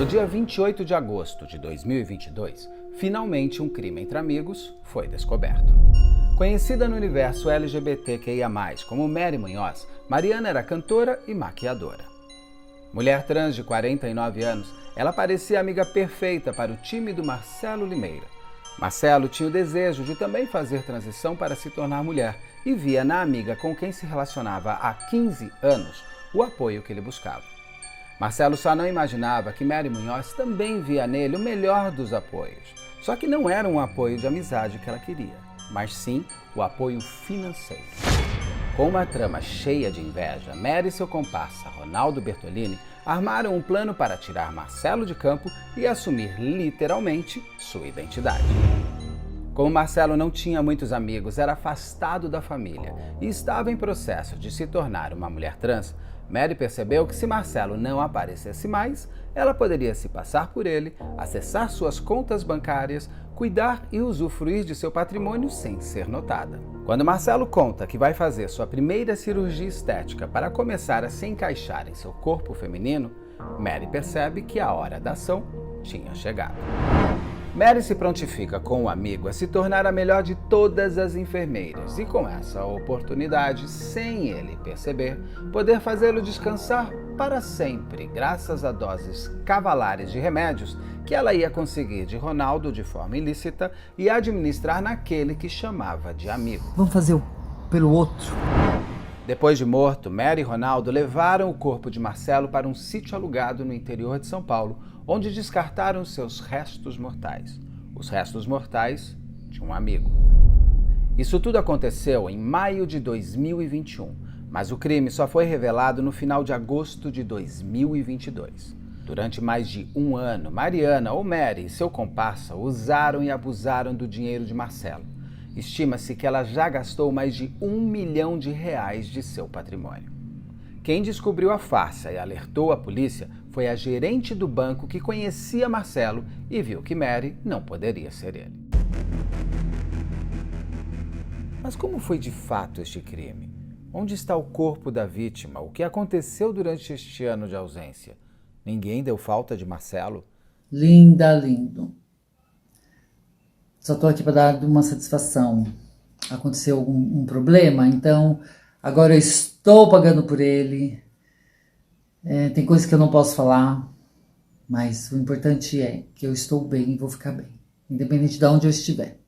No dia 28 de agosto de 2022, finalmente um crime entre amigos foi descoberto. Conhecida no universo LGBTQIA+, como Mary Munhoz, Mariana era cantora e maquiadora. Mulher trans de 49 anos, ela parecia a amiga perfeita para o tímido Marcelo Limeira. Marcelo tinha o desejo de também fazer transição para se tornar mulher e via na amiga com quem se relacionava há 15 anos o apoio que ele buscava. Marcelo só não imaginava que Mary Munhoz também via nele o melhor dos apoios. Só que não era um apoio de amizade que ela queria, mas sim o apoio financeiro. Com uma trama cheia de inveja, Mary e seu comparsa, Ronaldo Bertolini, armaram um plano para tirar Marcelo de campo e assumir literalmente sua identidade. Como Marcelo não tinha muitos amigos, era afastado da família e estava em processo de se tornar uma mulher trans, Mary percebeu que se Marcelo não aparecesse mais, ela poderia se passar por ele, acessar suas contas bancárias, cuidar e usufruir de seu patrimônio sem ser notada. Quando Marcelo conta que vai fazer sua primeira cirurgia estética para começar a se encaixar em seu corpo feminino, Mary percebe que a hora da ação tinha chegado. Mary se prontifica com o amigo a se tornar a melhor de todas as enfermeiras e, com essa oportunidade, sem ele perceber, poder fazê-lo descansar para sempre, graças a doses cavalares de remédios que ela ia conseguir de Ronaldo de forma ilícita e administrar naquele que chamava de amigo. Vamos fazer pelo outro. Depois de morto, Mary e Ronaldo levaram o corpo de Marcelo para um sítio alugado no interior de São Paulo, onde descartaram seus restos mortais. Os restos mortais de um amigo. Isso tudo aconteceu em maio de 2021, mas o crime só foi revelado no final de agosto de 2022. Durante mais de um ano, Mariana ou Mary e seu comparsa usaram e abusaram do dinheiro de Marcelo. Estima-se que ela já gastou mais de R$ 1 milhão de seu patrimônio. Quem descobriu a farsa e alertou a polícia foi a gerente do banco que conhecia Marcelo e viu que Mary não poderia ser ele. Mas como foi de fato este crime? Onde está o corpo da vítima? O que aconteceu durante este ano de ausência? Ninguém deu falta de Marcelo? Linda, lindo. Só estou aqui para dar uma satisfação. Aconteceu algum problema, então agora eu estou pagando por ele. Tem coisas que eu não posso falar, mas o importante é que eu estou bem e vou ficar bem, independente de onde eu estiver.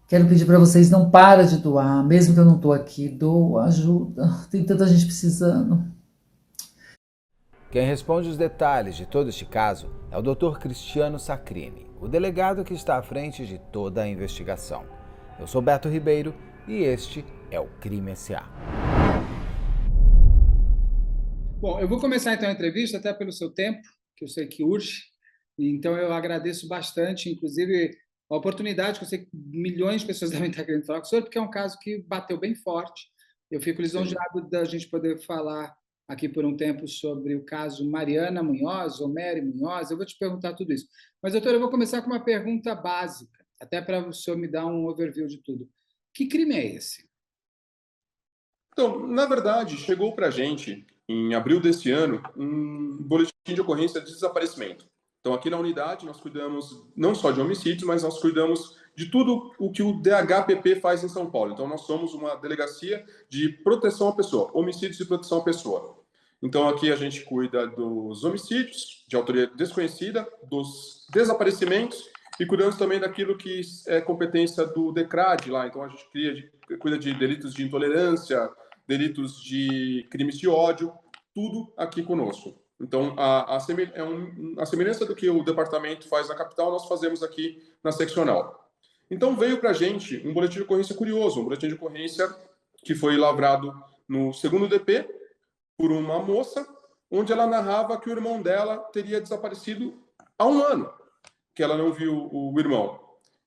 Quero pedir para vocês, não para de doar, mesmo que eu não estou aqui, doa, ajuda. Tem tanta gente precisando. Quem responde os detalhes de todo este caso é o Dr. Cristiano Sacrini, o delegado que está à frente de toda a investigação. Eu sou Beto Ribeiro e este é o Crime S.A. Bom, eu vou começar então a entrevista, até pelo seu tempo, que eu sei que urge, então eu agradeço bastante, inclusive a oportunidade, que eu sei que milhões de pessoas devem estar querendo falar com o senhor, porque é um caso que bateu bem forte. Eu fico lisonjeado da gente poder falar aqui por um tempo sobre o caso Mariana Munhoz ou Mary Munhoz. Eu vou te perguntar tudo isso. Mas, doutor, eu vou começar com uma pergunta básica, até para o senhor me dar um overview de tudo. Que crime é esse? Então, na verdade, chegou para a gente, em abril deste ano, um boletim de ocorrência de desaparecimento. Então, aqui na unidade, nós cuidamos não só de homicídios, mas nós cuidamos de tudo o que o DHPP faz em São Paulo. Então, nós somos uma delegacia de proteção à pessoa, homicídios e proteção à pessoa. Então, aqui a gente cuida dos homicídios de autoria desconhecida, dos desaparecimentos e cuidamos também daquilo que é competência do DECRAD lá. Então, a gente cuida de delitos de intolerância, delitos de crimes de ódio, tudo aqui conosco. Então, a semelhança do que o departamento faz na capital, nós fazemos aqui na seccional. Então, veio para a gente um boletim de ocorrência curioso, um boletim de ocorrência que foi lavrado no 2º DP por uma moça, onde ela narrava que o irmão dela teria desaparecido há um ano, que ela não viu o irmão.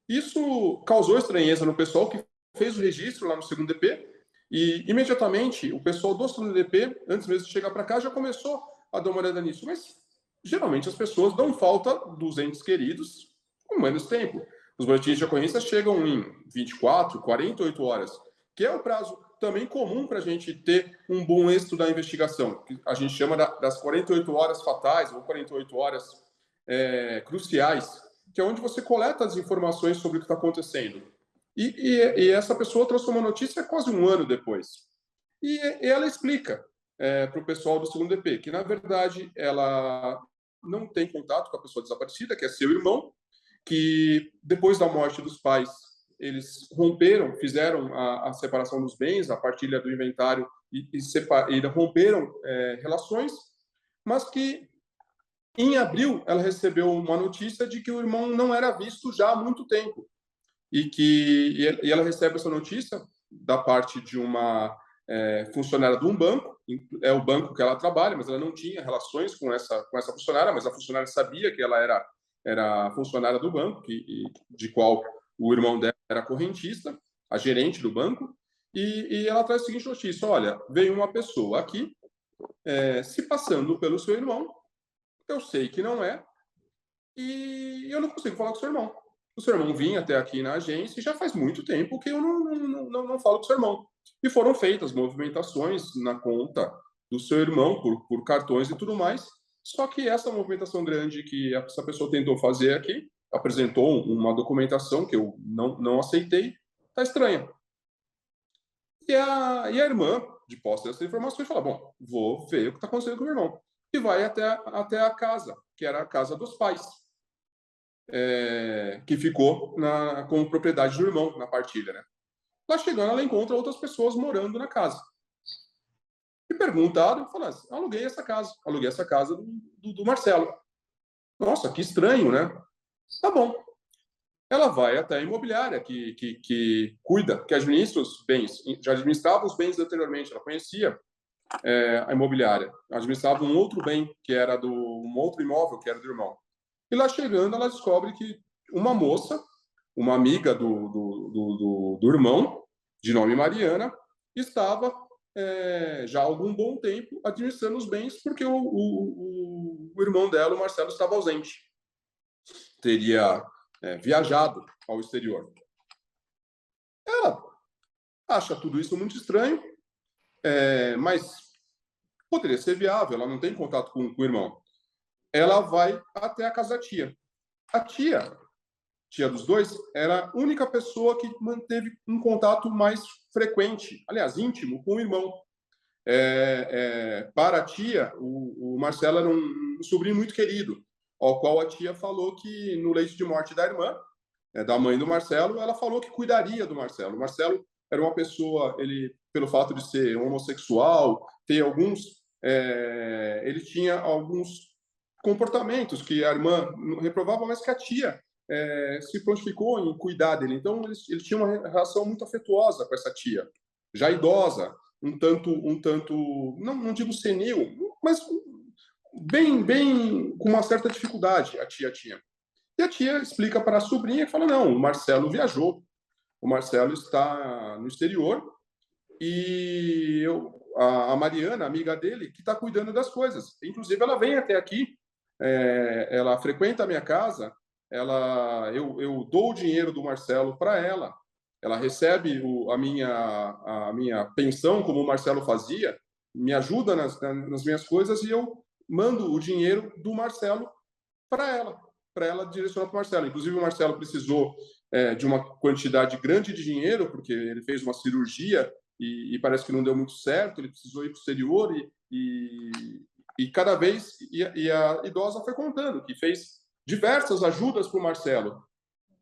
Isso causou estranheza no pessoal que fez o registro lá no 2º DP e, imediatamente, o pessoal do 2º DP, antes mesmo de chegar para cá, já começou a dar uma olhada nisso. Mas, geralmente, as pessoas dão falta dos entes queridos com menos tempo. Os boletins de ocorrência chegam em 24, 48 horas, que é o prazo também comum para a gente ter um bom êxito da investigação, que a gente chama das 48 horas fatais ou 48 horas cruciais, que é onde você coleta as informações sobre o que está acontecendo. E essa pessoa transforma a notícia quase um ano depois. E ela explica para o pessoal do segundo DP que, na verdade, ela não tem contato com a pessoa desaparecida, que é seu irmão, que depois da morte dos pais, eles romperam, fizeram a separação dos bens, a partilha do inventário e romperam relações, mas que em abril ela recebeu uma notícia de que o irmão não era visto já há muito tempo e ela recebe essa notícia da parte de uma funcionária de um banco, é o banco que ela trabalha, mas ela não tinha relações com essa funcionária, mas a funcionária sabia que ela era funcionária do banco, de qual o irmão dela era correntista, a gerente do banco, e ela traz a seguinte notícia: olha, veio uma pessoa aqui se passando pelo seu irmão, eu sei que não é, e eu não consigo falar com o seu irmão. O seu irmão vinha até aqui na agência e já faz muito tempo que eu não falo com o seu irmão. E foram feitas movimentações na conta do seu irmão por cartões e tudo mais, só que essa movimentação grande que essa pessoa tentou fazer aqui, apresentou uma documentação que eu não aceitei, está estranha. E a irmã, de posse dessas informações, fala: bom, vou ver o que está acontecendo com o meu irmão. E vai até a casa, que era a casa dos pais, que ficou como propriedade do irmão, na partilha, né? Lá chegando, ela encontra outras pessoas morando na casa. E perguntaram, fala: aluguei essa casa do Marcelo. Nossa, que estranho, né? Tá bom. Ela vai até a imobiliária que cuida, que administra os bens, já administrava os bens anteriormente, ela conhecia a imobiliária, administrava um outro bem, que era um outro imóvel, que era do irmão. E lá chegando, ela descobre que uma moça, uma amiga do irmão, de nome Mariana, estava já há algum bom tempo administrando os bens, porque o irmão dela, o Marcelo, estava ausente. Teria viajado ao exterior. Ela acha tudo isso muito estranho, mas poderia ser viável, ela não tem contato com o irmão. Ela vai até a casa da tia. A tia dos dois, era a única pessoa que manteve um contato mais frequente, aliás, íntimo, com o irmão. Para a tia, o Marcelo era um sobrinho muito querido, ao qual a tia falou que, no leito de morte da irmã, da mãe do Marcelo, ela falou que cuidaria do Marcelo. O Marcelo era uma pessoa, ele, pelo fato de ser homossexual, ele tinha alguns comportamentos que a irmã reprovava, mas que a tia se prontificou em cuidar dele. Então, ele tinha uma relação muito afetuosa com essa tia, já idosa, um tanto não digo senil, mas bem com uma certa dificuldade a tia tinha. E a tia explica para a sobrinha e fala: não, o Marcelo viajou, o Marcelo está no exterior e a Mariana, amiga dele, que está cuidando das coisas. Inclusive, ela vem até aqui, ela frequenta a minha casa, eu dou o dinheiro do Marcelo para ela recebe a minha pensão, como o Marcelo fazia, me ajuda nas minhas coisas e eu mando o dinheiro do Marcelo para ela direcionar para o Marcelo. Inclusive, o Marcelo precisou de uma quantidade grande de dinheiro, porque ele fez uma cirurgia e parece que não deu muito certo, ele precisou ir para o exterior e cada vez a idosa foi contando que fez diversas ajudas para o Marcelo,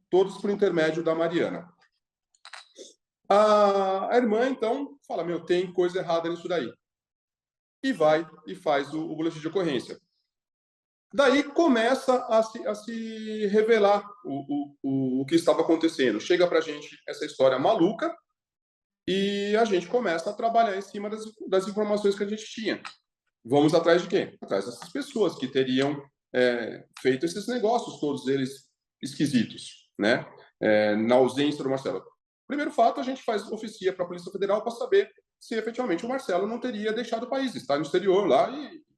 todos por intermédio da Mariana. A irmã, então, fala: meu, tem coisa errada nisso daí. E vai e faz o boletim de ocorrência. Daí começa a se revelar o que estava acontecendo. Chega para a gente essa história maluca e a gente começa a trabalhar em cima das informações que a gente tinha. Vamos atrás de quem? Atrás dessas pessoas que teriam feito esses negócios, todos eles esquisitos, né? Na ausência do Marcelo. Primeiro fato, a gente faz oficia para a Polícia Federal para saber se efetivamente o Marcelo não teria deixado o país. Está no exterior lá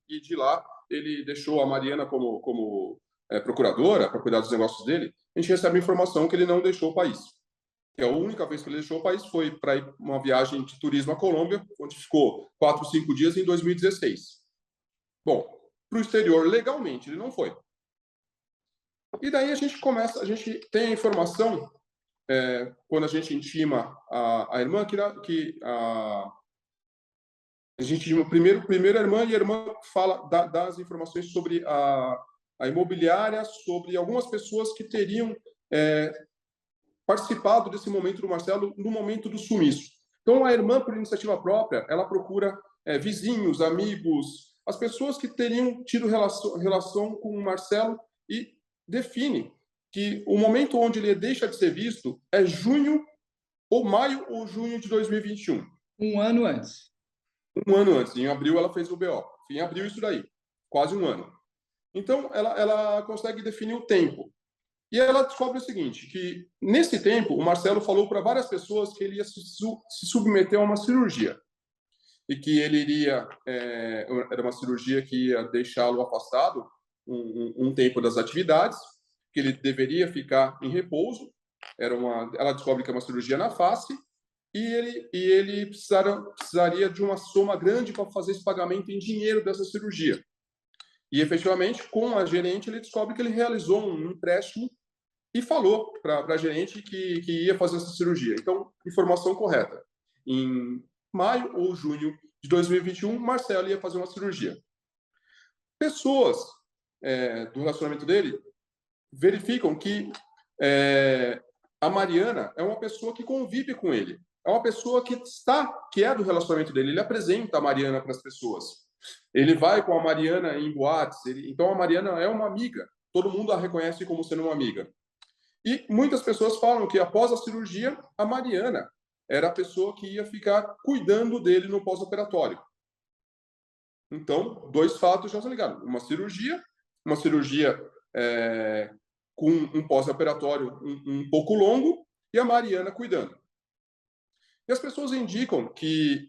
e de lá ele deixou a Mariana como procuradora para cuidar dos negócios dele. A gente recebe a informação que ele não deixou o país. que a única vez que ele deixou o país foi para ir uma viagem de turismo à Colômbia, onde ficou 4, 5 dias em 2016. Bom, para o exterior, legalmente, ele não foi. E daí a gente tem a informação, quando a gente intima a irmã, a gente intima primeiro a irmã, e a irmã dá as informações sobre a imobiliária, sobre algumas pessoas que teriam participado desse momento do Marcelo no momento do sumiço. Então, a irmã, por iniciativa própria, ela procura vizinhos, amigos, as pessoas que teriam tido relação com o Marcelo e define que o momento onde ele deixa de ser visto é junho, ou maio ou junho de 2021. Um ano antes. Um ano antes. Em abril, ela fez o BO. Em abril, isso daí. Quase um ano. Então, ela consegue definir o tempo. E ela descobre o seguinte, que nesse tempo, o Marcelo falou para várias pessoas que ele ia se submeter a uma cirurgia. E que ele iria... era uma cirurgia que ia deixá-lo afastado um tempo das atividades, que ele deveria ficar em repouso. Ela descobre que é uma cirurgia na face, e ele precisaria de uma soma grande para fazer esse pagamento em dinheiro dessa cirurgia. E, efetivamente, com a gerente, ele descobre que ele realizou um empréstimo e falou para a gerente que ia fazer essa cirurgia. Então, informação correta. Em maio ou junho de 2021, Marcelo ia fazer uma cirurgia. Pessoas do relacionamento dele verificam que a Mariana é uma pessoa que convive com ele. É uma pessoa que é do relacionamento dele. Ele apresenta a Mariana para as pessoas. Ele vai com a Mariana em boates. Então, a Mariana é uma amiga. Todo mundo a reconhece como sendo uma amiga. E muitas pessoas falam que, após a cirurgia, a Mariana era a pessoa que ia ficar cuidando dele no pós-operatório. Então, 2 fatos já estão ligados. Uma cirurgia com um pós-operatório um pouco longo, e a Mariana cuidando. E as pessoas indicam que,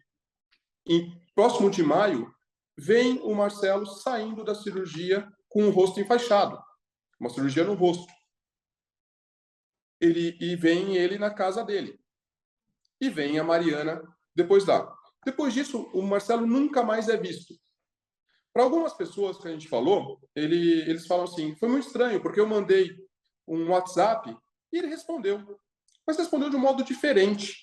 próximo de maio, vem o Marcelo saindo da cirurgia com o rosto enfaixado. Uma cirurgia no rosto. E vem ele na casa dele. E vem a Mariana depois lá. Depois disso, o Marcelo nunca mais é visto. Para algumas pessoas que a gente falou, eles falam assim, foi muito estranho, porque eu mandei um WhatsApp e ele respondeu. Mas respondeu de um modo diferente.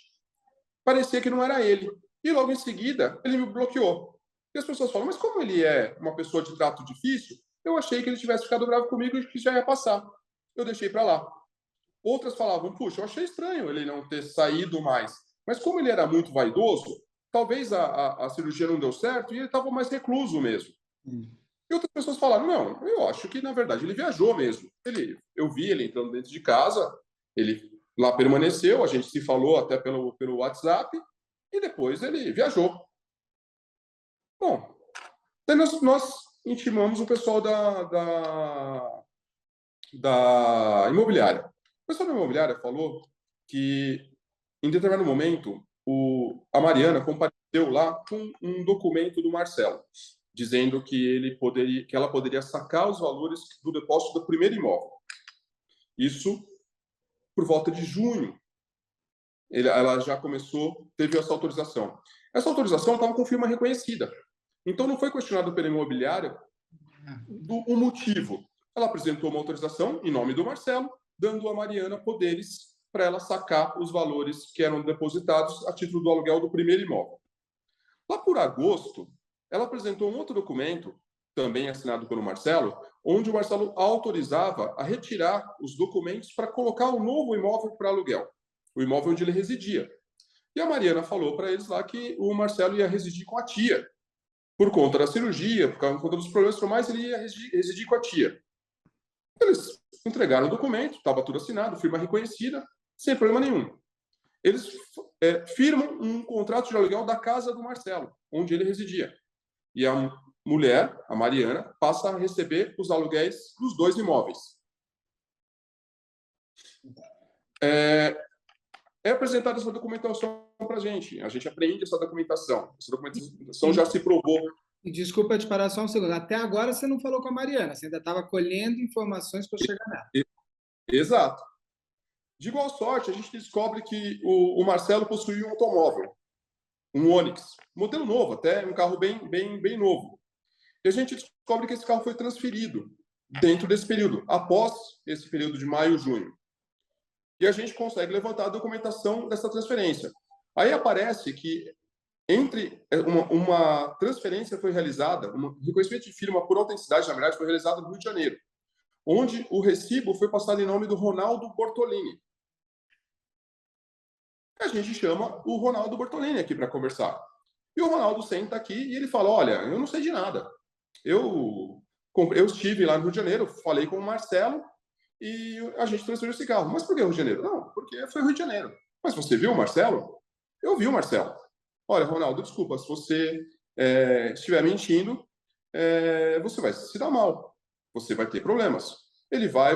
Parecia que não era ele. E logo em seguida, ele me bloqueou. E as pessoas falam, mas como ele é uma pessoa de trato difícil, eu achei que ele tivesse ficado bravo comigo e que já ia passar. Eu deixei para lá. Outras falavam, puxa, eu achei estranho ele não ter saído mais. Mas como ele era muito vaidoso, talvez a cirurgia não deu certo e ele estava mais recluso mesmo. E outras pessoas falaram, não, eu acho que, na verdade, ele viajou mesmo. Eu vi ele entrando dentro de casa, ele lá permaneceu, a gente se falou até pelo WhatsApp, e depois ele viajou. Bom, daí nós intimamos o pessoal da imobiliária. O pessoal da imobiliária falou que, em determinado momento, a Mariana compareceu lá com um documento do Marcelo, dizendo que ela poderia sacar os valores do depósito do primeiro imóvel. Isso por volta de junho. Ela já teve essa autorização. Essa autorização estava com firma reconhecida. Então, não foi questionado pela imobiliária o motivo. Ela apresentou uma autorização em nome do Marcelo, dando a Mariana poderes para ela sacar os valores que eram depositados a título do aluguel do primeiro imóvel. Lá por agosto, ela apresentou um outro documento, também assinado pelo Marcelo, onde o Marcelo autorizava a retirar os documentos para colocar o novo imóvel para aluguel, o imóvel onde ele residia. E a Mariana falou para eles lá que o Marcelo ia residir com a tia. Por conta da cirurgia, por conta dos problemas formais, ele ia residir com a tia. Eles entregaram o documento, estava tudo assinado, firma reconhecida, sem problema nenhum. Eles firmam um contrato de aluguel da casa do Marcelo, onde ele residia. E a mulher, a Mariana, passa a receber os aluguéis dos 2 imóveis. É apresentada essa documentação para a gente aprende essa documentação. Essa documentação já se provou. E desculpa te parar só um segundo. Até agora você não falou com a Mariana, você ainda estava colhendo informações para chegar nela. Exato. De igual sorte, a gente descobre que o Marcelo possuía um automóvel, um Onix, modelo novo, até um carro bem novo. E a gente descobre que esse carro foi transferido dentro desse período, após esse período de maio, junho. E a gente consegue levantar a documentação dessa transferência. Aí aparece que entre uma transferência foi realizada, um reconhecimento de firma por autenticidade, na verdade, foi realizado no Rio de Janeiro, onde o recibo foi passado em nome do Ronaldo Bortolini. A gente chama o Ronaldo Bortolini aqui para conversar. E o Ronaldo senta aqui e ele fala, olha, eu não sei de nada. Eu estive lá no Rio de Janeiro, falei com o Marcelo e a gente transferiu esse carro. Mas por que Rio de Janeiro? Não, porque foi Rio de Janeiro. Mas você viu o Marcelo? Eu vi o Marcelo. Olha, Ronaldo, desculpa, se você estiver mentindo, você vai se dar mal. Você vai ter problemas. Ele vai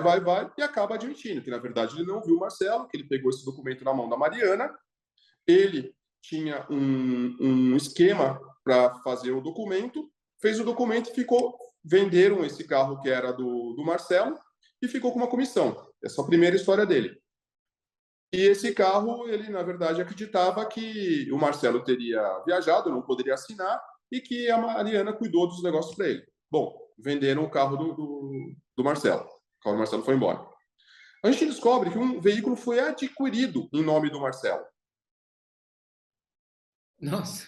e acaba admitindo que, na verdade, ele não viu o Marcelo, que ele pegou esse documento na mão da Mariana, ele tinha um esquema para fazer o documento, fez o documento e venderam esse carro que era do Marcelo e ficou com uma comissão. Essa é a primeira história dele. E esse carro, ele, na verdade, acreditava que o Marcelo teria viajado, não poderia assinar, e que a Mariana cuidou dos negócios para ele. Bom, venderam o carro do Marcelo. O carro do Marcelo foi embora. A gente descobre que um veículo foi adquirido em nome do Marcelo. Nossa.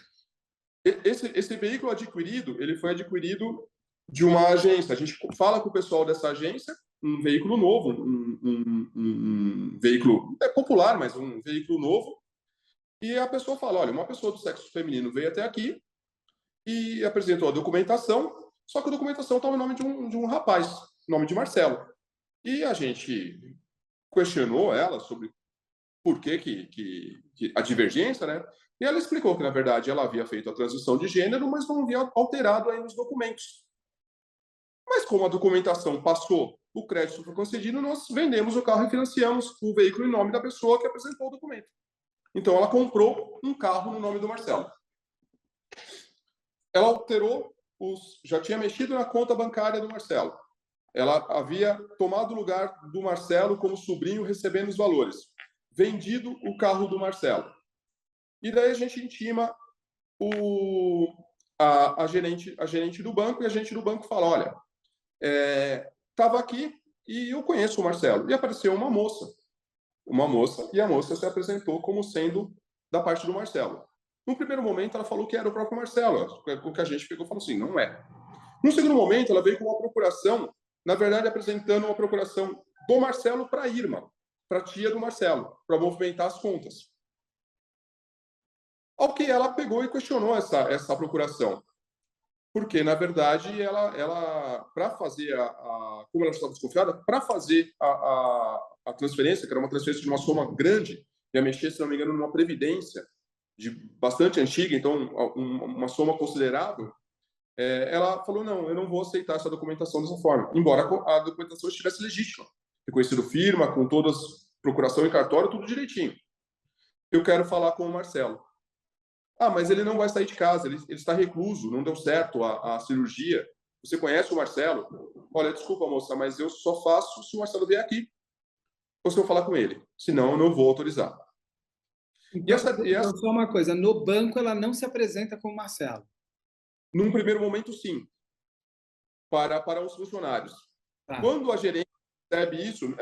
Esse veículo adquirido, ele foi adquirido de uma agência. A gente fala com o pessoal dessa agência, um veículo novo, um veículo popular, mas um veículo novo. E a pessoa fala, olha, uma pessoa do sexo feminino veio até aqui e apresentou a documentação, só que a documentação estava em nome de um rapaz, nome de Marcelo. E a gente questionou ela sobre por que a divergência, né? E ela explicou que, na verdade, ela havia feito a transição de gênero, mas não havia alterado ainda os documentos. Mas como a documentação passou, o crédito foi concedido, nós vendemos o carro e financiamos o veículo em nome da pessoa que apresentou o documento. Então, ela comprou um carro no nome do Marcelo. Ela alterou, já tinha mexido na conta bancária do Marcelo. Ela havia tomado o lugar do Marcelo como sobrinho, recebendo os valores. Vendido o carro do Marcelo. E daí a gente intima a gerente do banco, e a gerente do banco fala, olha, estava aqui e eu conheço o Marcelo. E apareceu uma moça, e a moça se apresentou como sendo da parte do Marcelo. No primeiro momento, ela falou que era o próprio Marcelo, o que a gente pegou e falou assim, não é. No segundo momento, ela veio com uma procuração, na verdade, apresentando uma procuração do Marcelo para a Irma, para a tia do Marcelo, para movimentar as contas. Ao que ela pegou e questionou essa procuração. Porque, na verdade, ela para fazer como ela estava desconfiada, para fazer a transferência, que era uma transferência de uma soma grande, ia mexer, se não me engano, numa previdência de bastante antiga, então uma soma considerável, ela falou, não, eu não vou aceitar essa documentação dessa forma, embora a documentação estivesse legítima, reconhecido firma, com todas, procuração e cartório, tudo direitinho. Eu quero falar com o Marcelo. Ah, mas ele não vai sair de casa, ele está recluso, não deu certo a cirurgia. Você conhece o Marcelo? Olha, desculpa, moça, mas eu só faço se o Marcelo vier aqui. Ou se eu falar com ele. Senão, eu não vou autorizar. Então, só uma coisa, no banco ela não se apresenta como Marcelo? Num primeiro momento, sim. Para os funcionários. Tá. Quando a gerente percebe isso,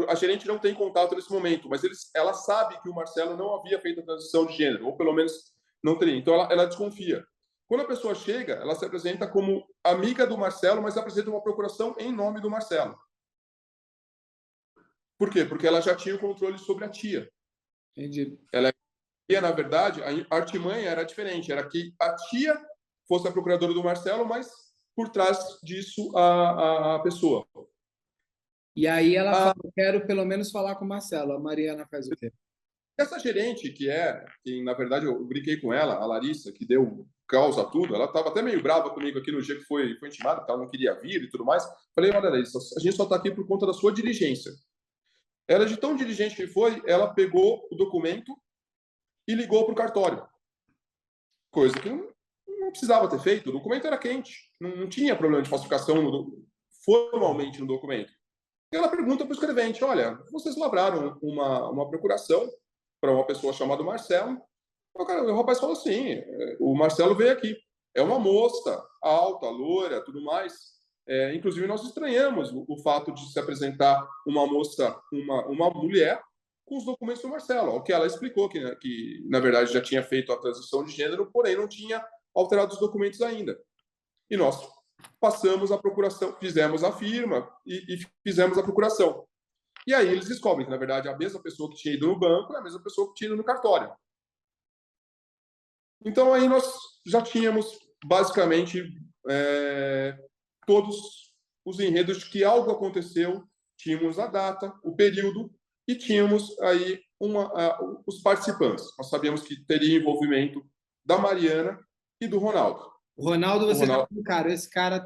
a gerente não tem contato nesse momento, mas ela sabe que o Marcelo não havia feito a transição de gênero, ou pelo menos não teria. Então, ela desconfia. Quando a pessoa chega, ela se apresenta como amiga do Marcelo, mas apresenta uma procuração em nome do Marcelo. Por quê? Porque ela já tinha o controle sobre a tia. Entendi. Na verdade, a artimanha era diferente. Era que a tia fosse a procuradora do Marcelo, mas por trás disso a pessoa. E aí ela fala, quero pelo menos falar com o Marcelo. A Mariana faz o quê? Essa gerente, que na verdade eu brinquei com ela, a Larissa, que deu causa a tudo, ela estava até meio brava comigo aqui no dia que foi intimada, porque ela não queria vir e tudo mais. Falei, olha, Larissa, a gente só está aqui por conta da sua diligência. Ela, de tão diligente que foi, ela pegou o documento e ligou para o cartório. Coisa que não precisava ter feito, o documento era quente, não tinha problema de falsificação formalmente no documento. ela pergunta para o escrevente, olha, vocês lavraram uma procuração para uma pessoa chamada Marcelo? O rapaz falou assim, o Marcelo veio aqui. É uma moça, alta, loira, tudo mais. Inclusive, nós estranhamos o fato de se apresentar uma moça, uma mulher, com os documentos do Marcelo. O que ela explicou, que, na verdade, já tinha feito a transição de gênero, porém não tinha alterado os documentos ainda. E nós passamos a procuração, fizemos a firma e fizemos a procuração. E aí eles descobrem que, na verdade, a mesma pessoa que tinha ido no banco é a mesma pessoa que tinha ido no cartório. Então, aí nós já tínhamos, basicamente, todos os enredos de que algo aconteceu, tínhamos a data, o período, e tínhamos aí os participantes. Nós sabíamos que teria envolvimento da Mariana e do Ronaldo. O Ronaldo, você já falou, cara, esse cara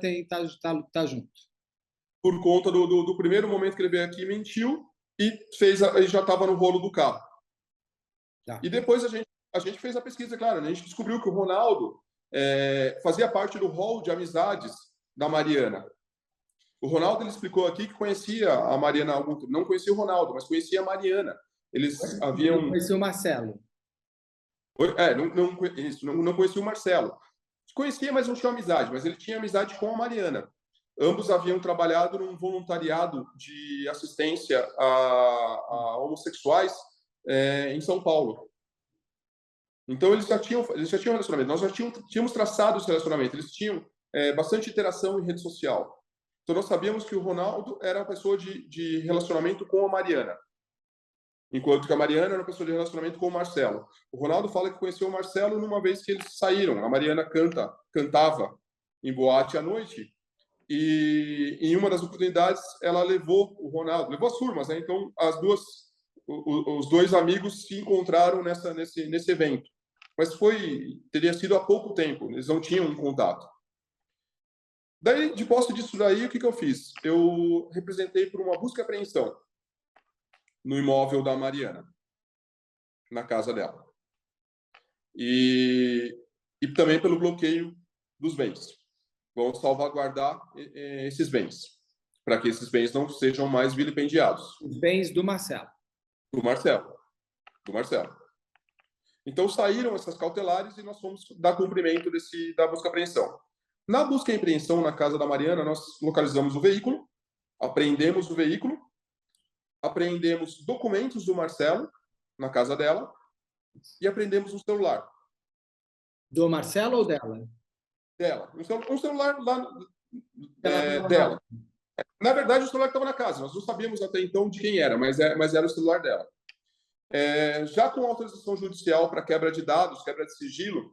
tá junto. Por conta do primeiro momento que ele veio aqui, mentiu e já estava no rolo do carro. Tá. E depois a gente fez a pesquisa, claro, a gente descobriu que o Ronaldo fazia parte do hall de amizades da Mariana. O Ronaldo, ele explicou aqui que conhecia a Mariana há algum tempo. Não conhecia o Ronaldo, mas conhecia a Mariana. Eles haviam... Não conhecia o Marcelo. Não conhecia o Marcelo. Conhecia, mas não tinha amizade. Mas ele tinha amizade com a Mariana. Ambos haviam trabalhado num voluntariado de assistência a homossexuais em São Paulo. Então, eles já tinham relacionamento. Nós já tínhamos traçado esse relacionamento. Eles tinham bastante interação em rede social. Então, nós sabíamos que o Ronaldo era uma pessoa de relacionamento com a Mariana, enquanto que a Mariana era uma pessoa de relacionamento com o Marcelo. O Ronaldo fala que conheceu o Marcelo numa vez que eles saíram. A Mariana cantava em boate à noite e, em uma das oportunidades, ela levou o Ronaldo, levou as turmas, né? Então, os dois amigos se encontraram nesse evento. Mas teria sido há pouco tempo, eles não tinham um contato. Daí, de posse disso daí, o que eu fiz? Eu representei por uma busca e apreensão no imóvel da Mariana, na casa dela. E também pelo bloqueio dos bens. Vamos salvaguardar esses bens, para que esses bens não sejam mais vilipendiados. Os bens do Marcelo. Do Marcelo. Então, saíram essas cautelares e nós fomos dar cumprimento da busca e apreensão. Na busca e apreensão na casa da Mariana, nós localizamos o veículo, apreendemos o veículo, apreendemos documentos do Marcelo na casa dela e apreendemos um celular. Do Marcelo ou dela? Dela. Um celular lá dela. Na verdade, o celular estava na casa. Nós não sabíamos até então de quem era, mas era o celular dela. Já com autorização judicial para quebra de dados, quebra de sigilo,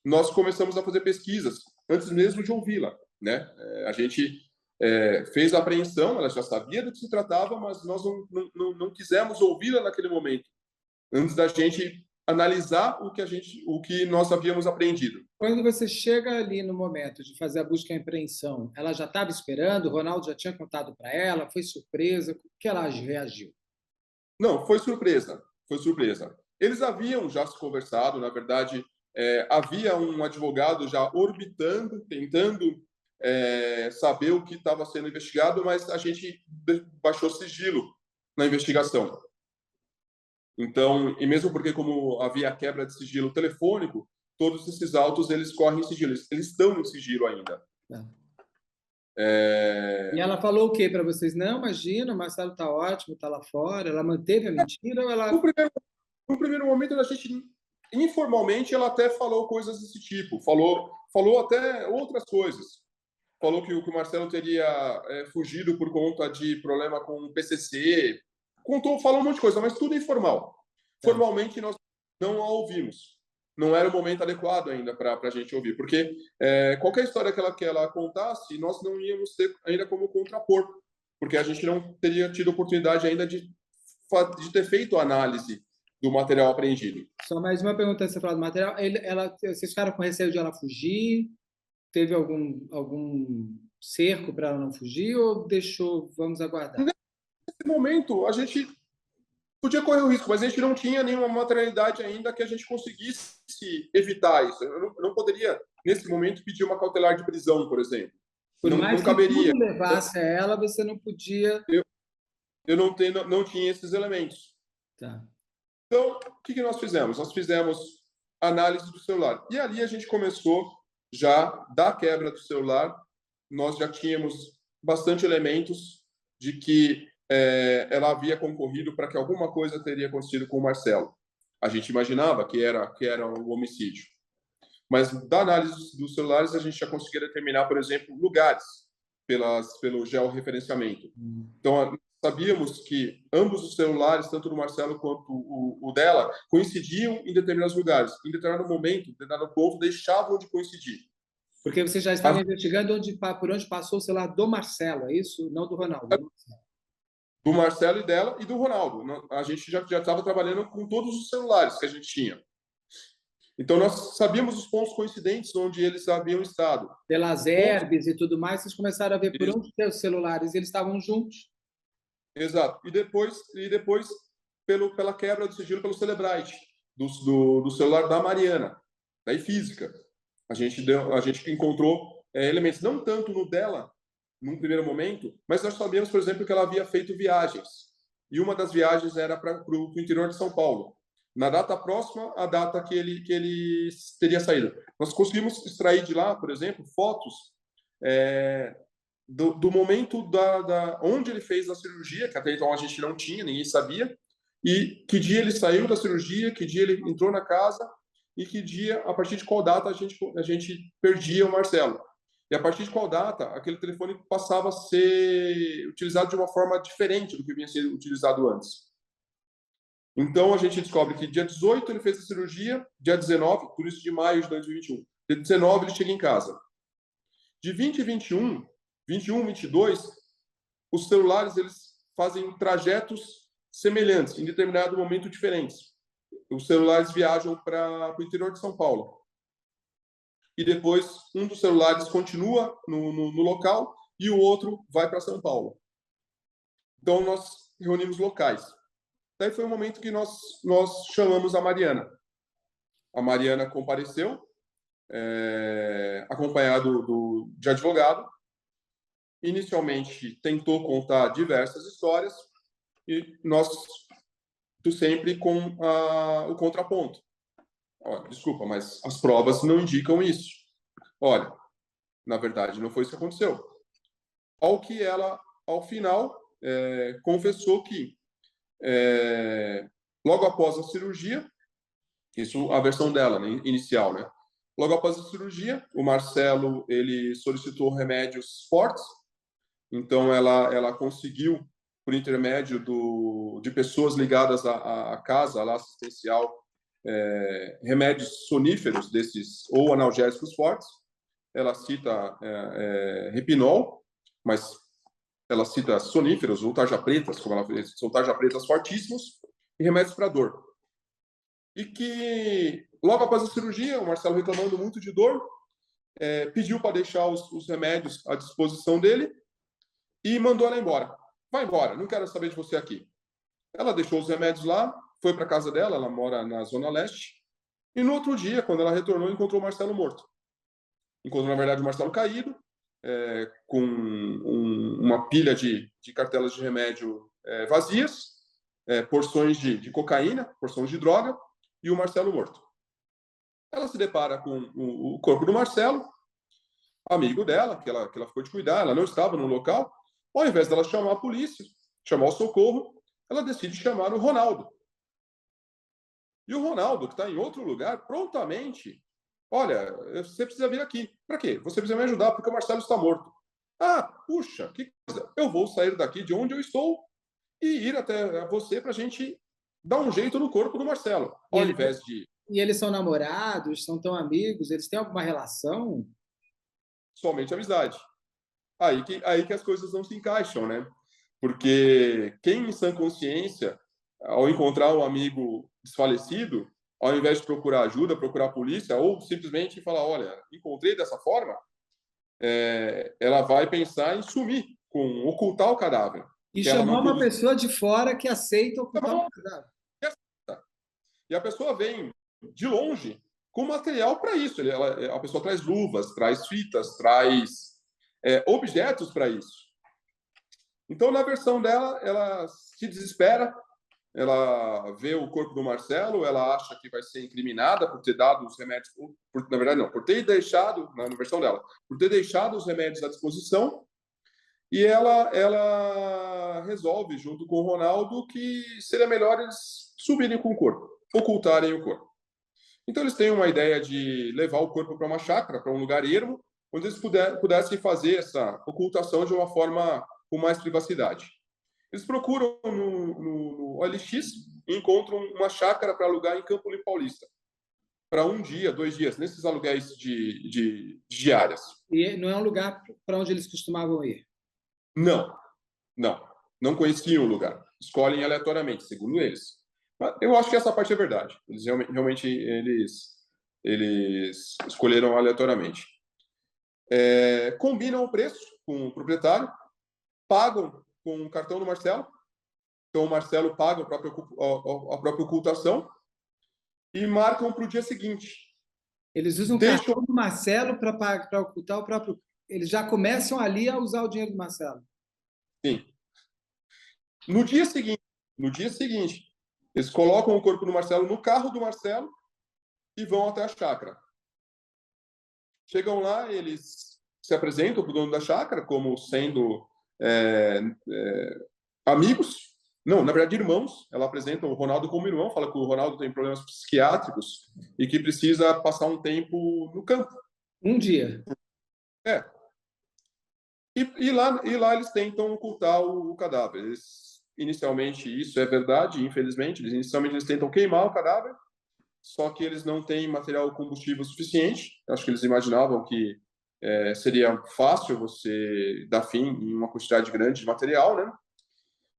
nós começamos a fazer pesquisas antes mesmo de ouvi-la, né? A gente fez a apreensão, ela já sabia do que se tratava, mas nós não quisemos ouvi-la naquele momento, antes da gente analisar o que nós havíamos aprendido. Quando você chega ali no momento de fazer a busca e apreensão, ela já estava esperando? O Ronaldo já tinha contado para ela? Foi surpresa? Como que ela reagiu? Não, foi surpresa. Eles haviam já se conversado, na verdade, havia um advogado já orbitando, tentando saber o que estava sendo investigado, mas a gente baixou sigilo na investigação. Então, e mesmo porque como havia a quebra de sigilo telefônico, todos esses autos eles correm em sigilo, eles estão em sigilo ainda. E ela falou o que para vocês? Não, imagina, o Marcelo está ótimo, está lá fora. Ela manteve a mentira ou ela... No primeiro momento, a gente, informalmente, ela até falou coisas desse tipo. Falou até outras coisas. Falou que o Marcelo teria fugido por conta de problema com o PCC. Falou um monte de coisa, mas tudo informal. Formalmente, nós não a ouvimos. Não era o momento adequado ainda para a gente ouvir, porque qualquer história que ela contasse, nós não íamos ter ainda como contrapor, porque a gente não teria tido oportunidade ainda de ter feito a análise do material apreendido. Só mais uma pergunta, você falou do material. Vocês ficaram com receio de ela fugir? Teve algum cerco para ela não fugir ou deixou, vamos aguardar? Nesse momento, a gente podia correr o risco, mas a gente não tinha nenhuma materialidade ainda que a gente conseguisse evitar isso. Eu não poderia, nesse momento, pedir uma cautelar de prisão, por exemplo. Por não mais caberia. Que tudo levasse a ela, você não podia eu não tinha esses elementos. Tá. Então, o que nós fizemos? Nós fizemos análise do celular. E ali a gente começou já da quebra do celular, nós já tínhamos bastante elementos de que ela havia concorrido para que alguma coisa teria acontecido com o Marcelo. A gente imaginava que era um homicídio. Mas da análise dos celulares, a gente já conseguia determinar, por exemplo, lugares pelo georreferenciamento. Então, sabíamos que ambos os celulares, tanto do Marcelo quanto o dela, coincidiam em determinados lugares. Em determinado momento, em determinado ponto, deixavam de coincidir. Porque você já estava investigando por onde passou o celular do Marcelo, é isso? Não do Ronaldo. Do Marcelo e dela e do Ronaldo. A gente já estava trabalhando com todos os celulares que a gente tinha. Então, nós sabíamos os pontos coincidentes onde eles haviam estado. Pelas herbes e tudo mais, vocês começaram a ver por onde tem os celulares, eles estavam juntos. Exato. E depois pela quebra do sigilo pelo Cellebrite, do celular da Mariana, daí física. A gente encontrou elementos, não tanto no dela, num primeiro momento, mas nós sabíamos, por exemplo, que ela havia feito viagens. E uma das viagens era para o interior de São Paulo. Na data próxima à data que ele teria saído. Nós conseguimos extrair de lá, por exemplo, fotos do momento onde ele fez a cirurgia, que até então a gente não tinha, ninguém sabia, e que dia ele saiu da cirurgia, que dia ele entrou na casa, e que dia, a partir de qual data a gente perdia o Marcelo. E a partir de qual data aquele telefone passava a ser utilizado de uma forma diferente do que vinha sendo utilizado antes. Então, a gente descobre que dia 18 ele fez a cirurgia, dia 19, por isso de maio de 2021. Dia 19 ele chega em casa. De 20 e 21, 21, 22, os celulares eles fazem trajetos semelhantes, em determinado momento diferentes. Os celulares viajam para o interior de São Paulo. E depois, um dos celulares continua no local e o outro vai para São Paulo. Então, nós reunimos locais. Daí foi o momento que nós chamamos a Mariana. A Mariana compareceu, acompanhado de advogado. Inicialmente, tentou contar diversas histórias e nós sempre com o contraponto. Olha, desculpa, mas as provas não indicam isso. Olha, na verdade, não foi isso que aconteceu. Ao que ela, ao final, confessou que logo após a cirurgia, isso a versão dela, né, inicial, né? Logo após a cirurgia, o Marcelo ele solicitou remédios fortes, então ela conseguiu, por intermédio de pessoas ligadas à casa, à assistencial, remédios soníferos desses ou analgésicos fortes. Ela cita Repinol, mas ela cita soníferos ou tarja-pretas, como ela fez, são tarja-pretas fortíssimos, e remédios para dor. E que, logo após a cirurgia, o Marcelo reclamando muito de dor, pediu para deixar os remédios à disposição dele e mandou ela embora. Vai embora, não quero saber de você aqui. Ela deixou os remédios lá, foi para a casa dela, ela mora na Zona Leste, e no outro dia, quando ela retornou, encontrou o Marcelo morto. Encontrou, na verdade, o Marcelo caído, com uma pilha de cartelas de remédio vazias, porções de cocaína, porções de droga, e o Marcelo morto. Ela se depara com o corpo do Marcelo, amigo dela, que ela ficou de cuidar, ela não estava no local. Ao invés dela chamar a polícia, chamar o socorro, ela decide chamar o Ronaldo. E o Ronaldo, que está em outro lugar, prontamente: olha, você precisa vir aqui. Para quê? Você precisa me ajudar, porque o Marcelo está morto. Ah, puxa, que coisa. Eu vou sair daqui de onde eu estou e ir até você para a gente dar um jeito no corpo do Marcelo. Ao invés de... E eles são namorados, são tão amigos, eles têm alguma relação? Somente amizade. Aí que as coisas não se encaixam, né? Porque quem em sã consciência, ao encontrar um amigo desfalecido, ao invés de procurar ajuda, procurar a polícia, ou simplesmente falar, olha, encontrei dessa forma, ela vai pensar em sumir, ocultar o cadáver. E chamar uma pessoa de fora que aceita ocultar o cadáver. E a pessoa vem de longe com material para isso. A pessoa traz luvas, traz fitas, traz objetos para isso. Então, na versão dela, ela se desespera, ela vê o corpo do Marcelo, ela acha que vai ser incriminada por ter dado os remédios, na verdade não, por ter deixado, na versão dela, por ter deixado os remédios à disposição, e ela resolve, junto com o Ronaldo, que seria melhor eles subirem com o corpo, ocultarem o corpo. Então eles têm uma ideia de levar o corpo para uma chácara, para um lugar ermo, onde eles pudessem fazer essa ocultação de uma forma com mais privacidade. Eles procuram no OLX e encontram uma chácara para alugar em Campo Limpo Paulista, para 1 dia, 2 dias, nesses aluguéis de diárias. E não é um lugar para onde eles costumavam ir? Não conheciam o lugar. Escolhem aleatoriamente, segundo eles. Mas eu acho que essa parte é verdade. Eles realmente eles escolheram aleatoriamente. Combinam o preço com o proprietário, pagam com o cartão do Marcelo. Então o Marcelo paga a própria ocultação e marcam para o dia seguinte. Eles usam o cartão do Marcelo para ocultar o próprio. Eles já começam ali a usar o dinheiro do Marcelo. Sim. No dia seguinte, eles colocam o corpo do Marcelo no carro do Marcelo e vão até a chácara. Chegam lá, eles se apresentam para o dono da chácara como sendo amigos. Não, na verdade, irmãos. Ela apresenta o Ronaldo como irmão, fala que o Ronaldo tem problemas psiquiátricos e que precisa passar um tempo no campo. 1 dia. E lá eles tentam ocultar o cadáver. Inicialmente, isso é verdade, infelizmente. Inicialmente, eles tentam queimar o cadáver, só que eles não têm material combustível suficiente. Acho que eles imaginavam que seria fácil você dar fim em uma quantidade grande de material, né?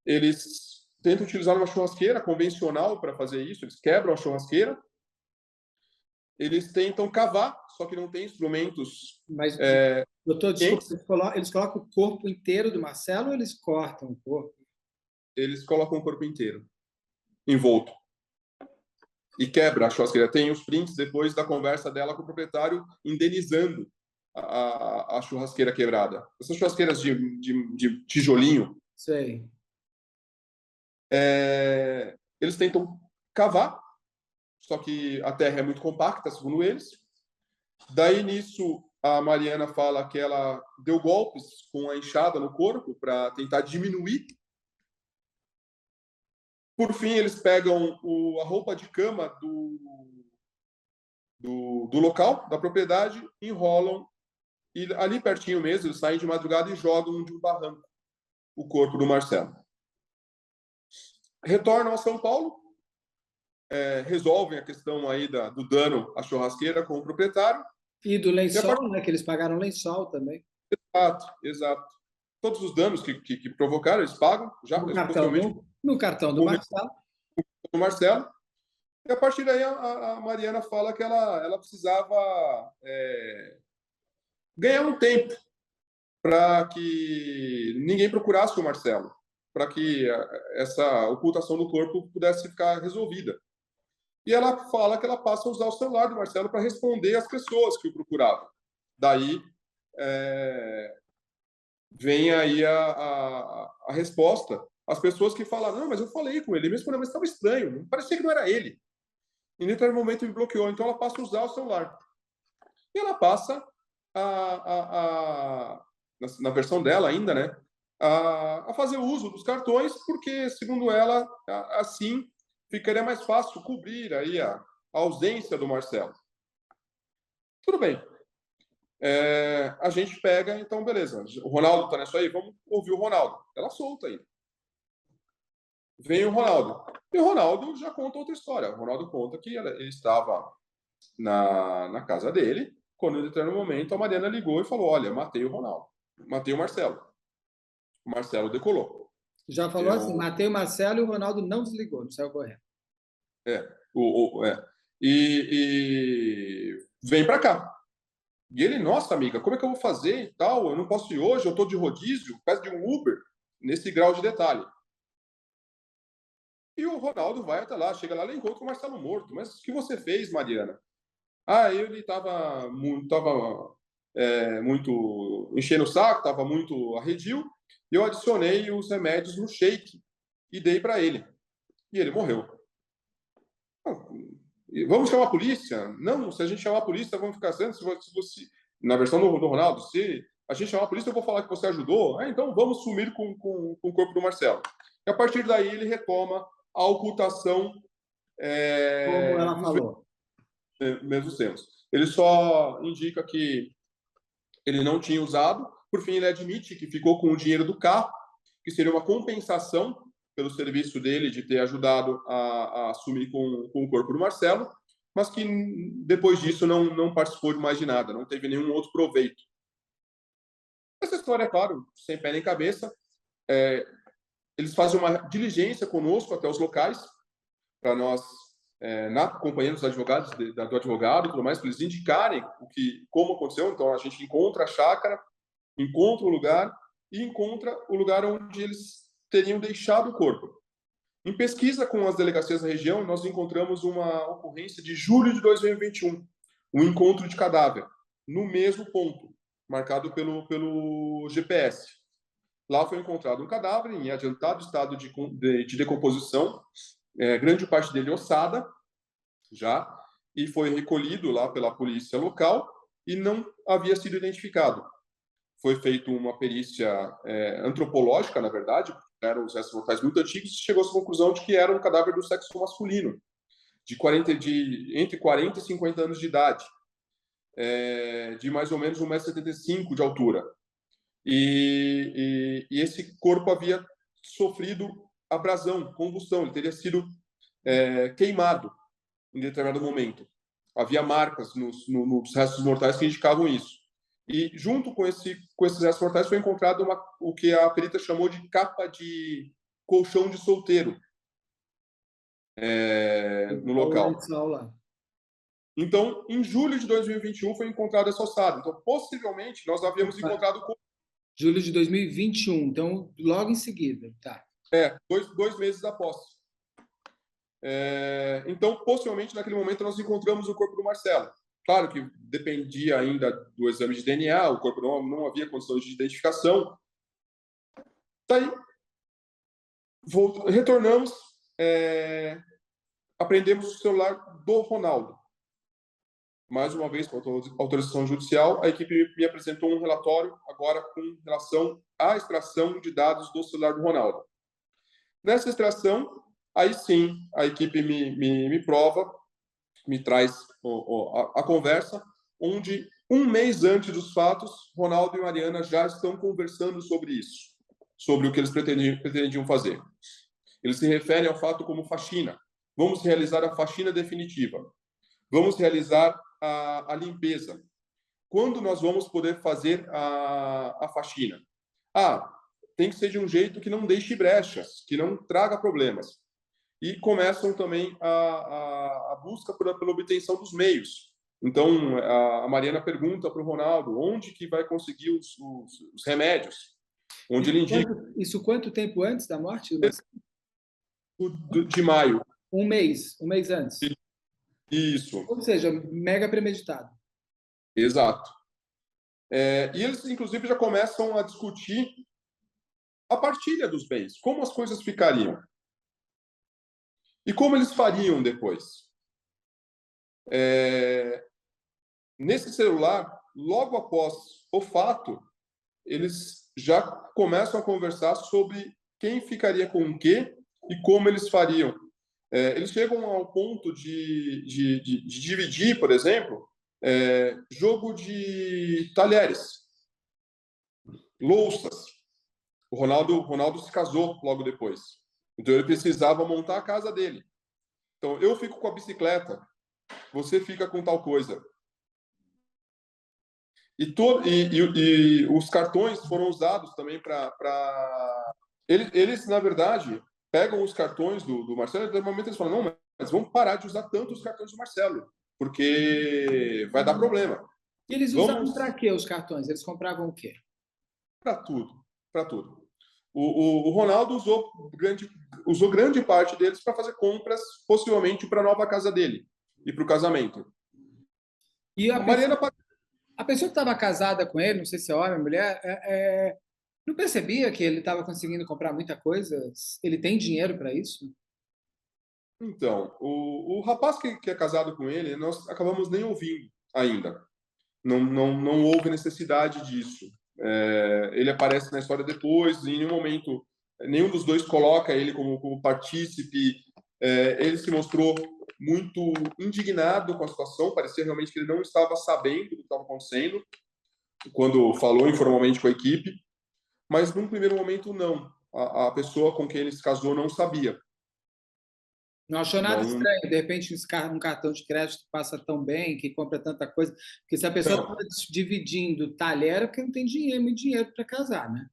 Eles tentam utilizar uma churrasqueira convencional para fazer isso. Eles quebram a churrasqueira. Eles tentam cavar, só que não tem instrumentos. Mas, doutor, desculpa, eles colocam o corpo inteiro do Marcelo ou eles cortam o corpo? Eles colocam o corpo inteiro, envolto. E quebra a churrasqueira. Tem os prints depois da conversa dela com o proprietário indenizando a churrasqueira quebrada. Essas churrasqueiras de tijolinho. Sei. Eles tentam cavar, só que a terra é muito compacta, segundo eles. Daí, nisso, a Mariana fala que ela deu golpes com a enxada no corpo para tentar diminuir. Por fim, eles pegam a roupa de cama do local, da propriedade, enrolam, e ali pertinho mesmo, eles saem de madrugada e jogam de um barranco o corpo do Marcelo. Retornam a São Paulo, resolvem a questão aí do dano à churrasqueira com o proprietário. E do lençol, né? Que eles pagaram lençol também. Exato. Todos os danos que provocaram, eles pagam já no cartão do Marcelo. Do Marcelo. E a partir daí a Mariana fala que ela precisava ganhar um tempo para que ninguém procurasse o Marcelo, para que essa ocultação do corpo pudesse ficar resolvida. E ela fala que ela passa a usar o celular do Marcelo para responder às pessoas que o procuravam. Daí vem aí a resposta. As pessoas que falam, não, mas eu falei com ele mesmo, mas estava estranho, parecia que não era ele. E em determinado momento me bloqueou, então ela passa a usar o celular. E ela passa na versão dela ainda, né, a fazer uso dos cartões, porque, segundo ela, assim ficaria mais fácil cobrir aí a ausência do Marcelo. Tudo bem. A gente pega, então, beleza. O Ronaldo está nisso aí? Vamos ouvir o Ronaldo. Ela solta ainda. Vem o Ronaldo. E o Ronaldo já conta outra história. O Ronaldo conta que ele estava na casa dele, quando, em determinado momento, a Mariana ligou e falou, olha, matei o Ronaldo. Matei o Marcelo. O Marcelo decolou. Já falou assim, matei o Marcelo e o Ronaldo não desligou, não saiu correndo. E vem para cá. E ele, nossa, amiga, como é que eu vou fazer e tal? Eu não posso ir hoje, eu estou de rodízio, peço de um Uber, nesse grau de detalhe. E o Ronaldo vai até lá, chega lá e encontra o Marcelo morto. Mas o que você fez, Mariana? Ele estava muito enchendo o saco, estava muito arredio, E eu adicionei os remédios no shake e dei para ele. E ele morreu. Vamos chamar a polícia? Não, se a gente chamar a polícia, vamos ficar sendo. Se você, na versão do Ronaldo, se a gente chamar a polícia, eu vou falar que você ajudou. Então vamos sumir com o corpo do Marcelo. E a partir daí ele retoma a ocultação. Como ela falou. Mesmos termos. Ele só indica que ele não tinha usado. Por fim, ele admite que ficou com o dinheiro do carro, que seria uma compensação pelo serviço dele de ter ajudado a sumir com o corpo do Marcelo, mas que depois disso não participou de mais de nada, não teve nenhum outro proveito. Essa história, é claro, sem pé nem cabeça. Eles fazem uma diligência conosco até os locais, para nós, na companhia dos advogados, do advogado e tudo mais, para eles indicarem como aconteceu. Então, a gente encontra a chácara, encontra o lugar e encontra o lugar onde eles teriam deixado o corpo. Em pesquisa com as delegacias da região, nós encontramos uma ocorrência de julho de 2021, um encontro de cadáver, no mesmo ponto, marcado pelo GPS. Lá foi encontrado um cadáver em adiantado estado de decomposição, grande parte dele ossada, já, e foi recolhido lá pela polícia local e não havia sido identificado. Foi feita uma perícia antropológica, na verdade, eram os restos mortais muito antigos, e chegou-se à conclusão de que era um cadáver do sexo masculino, entre 40 e 50 anos de idade, de mais ou menos 1,75 m de altura. E esse corpo havia sofrido abrasão, combustão, ele teria sido queimado em determinado momento. Havia marcas nos restos mortais que indicavam isso. E junto com esses restos mortais foi encontrado o que a perita chamou de capa de colchão de solteiro no local. Então, em julho de 2021 foi encontrado essa ossada. Então, possivelmente, nós havíamos encontrado o corpo. Julho de 2021, então logo em seguida, tá? Dois meses após. Então, possivelmente, naquele momento, nós encontramos o corpo do Marcelo. Claro que dependia ainda do exame de DNA, o corpo não havia condições de identificação. Daí, retornamos, apreendemos o celular do Ronaldo. Mais uma vez, com autorização judicial, a equipe me apresentou um relatório, agora com relação à extração de dados do celular do Ronaldo. Nessa extração, aí sim, a equipe me prova, me traz a conversa, onde um mês antes dos fatos, Ronaldo e Mariana já estão conversando sobre isso, sobre o que eles pretendiam fazer. Eles se referem ao fato como faxina. Vamos realizar a faxina definitiva. Vamos realizar a limpeza. Quando nós vamos poder fazer a faxina? Tem que ser de um jeito que não deixe brechas, que não traga problemas. E começam também a busca pela obtenção dos meios. Então, a Mariana pergunta para o Ronaldo onde que vai conseguir os remédios. Onde ele indica... Isso quanto tempo antes da morte? De maio. Um mês antes. Isso. Ou seja, mega premeditado. Exato. E eles, inclusive, já começam a discutir a partilha dos bens, como as coisas ficariam. E como eles fariam depois. Nesse celular, logo após o fato, eles já começam a conversar sobre quem ficaria com o quê e como eles fariam. Eles chegam ao ponto de dividir, por exemplo, jogo de talheres, louças. O Ronaldo se casou logo depois. Então, ele precisava montar a casa dele. Então, eu fico com a bicicleta, você fica com tal coisa. E os cartões foram usados também para... Eles, na verdade, pegam os cartões do Marcelo e, no momento, eles falam, não, mas vamos parar de usar tanto os cartões do Marcelo, porque vai dar problema. E eles usavam para quê os cartões? Eles compravam o quê? Para tudo, para tudo. O Ronaldo usou grande parte deles para fazer compras, possivelmente para a nova casa dele e para o casamento. E a pessoa que estava casada com ele, não sei se é homem ou mulher, Não percebia que ele estava conseguindo comprar muita coisa? Ele tem dinheiro para isso? Então, o rapaz que é casado com ele, nós acabamos nem ouvindo ainda. Não houve necessidade disso. Ele aparece na história depois, e em nenhum momento, nenhum dos dois coloca ele como partícipe. Ele se mostrou muito indignado com a situação, parecia realmente que ele não estava sabendo do que estava acontecendo, quando falou informalmente com a equipe, mas num primeiro momento não. A pessoa com quem ele se casou não sabia. Não achou nada Não, estranho, de repente um cartão de crédito passa tão bem, que compra tanta coisa, porque se a pessoa não, está dividindo talher, é porque não tem dinheiro, muito dinheiro para casar, né?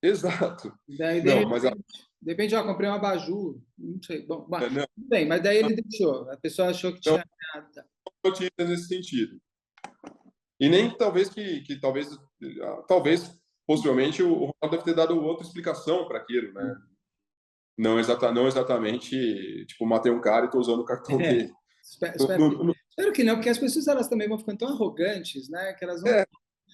exato. Daí, Não, mas de repente, ó, comprei um abajur, não sei. Bom, não, tudo bem, mas daí ele deixou. A pessoa achou que não tinha nada. notícias nesse sentido. E nem talvez talvez possivelmente o Ronaldo deve ter dado outra explicação para aquilo, né? Não exatamente, tipo, matei um cara e estou usando o cartão É, dele. espero que não, porque as pessoas elas também vão ficando tão arrogantes, né? Que elas vão. É,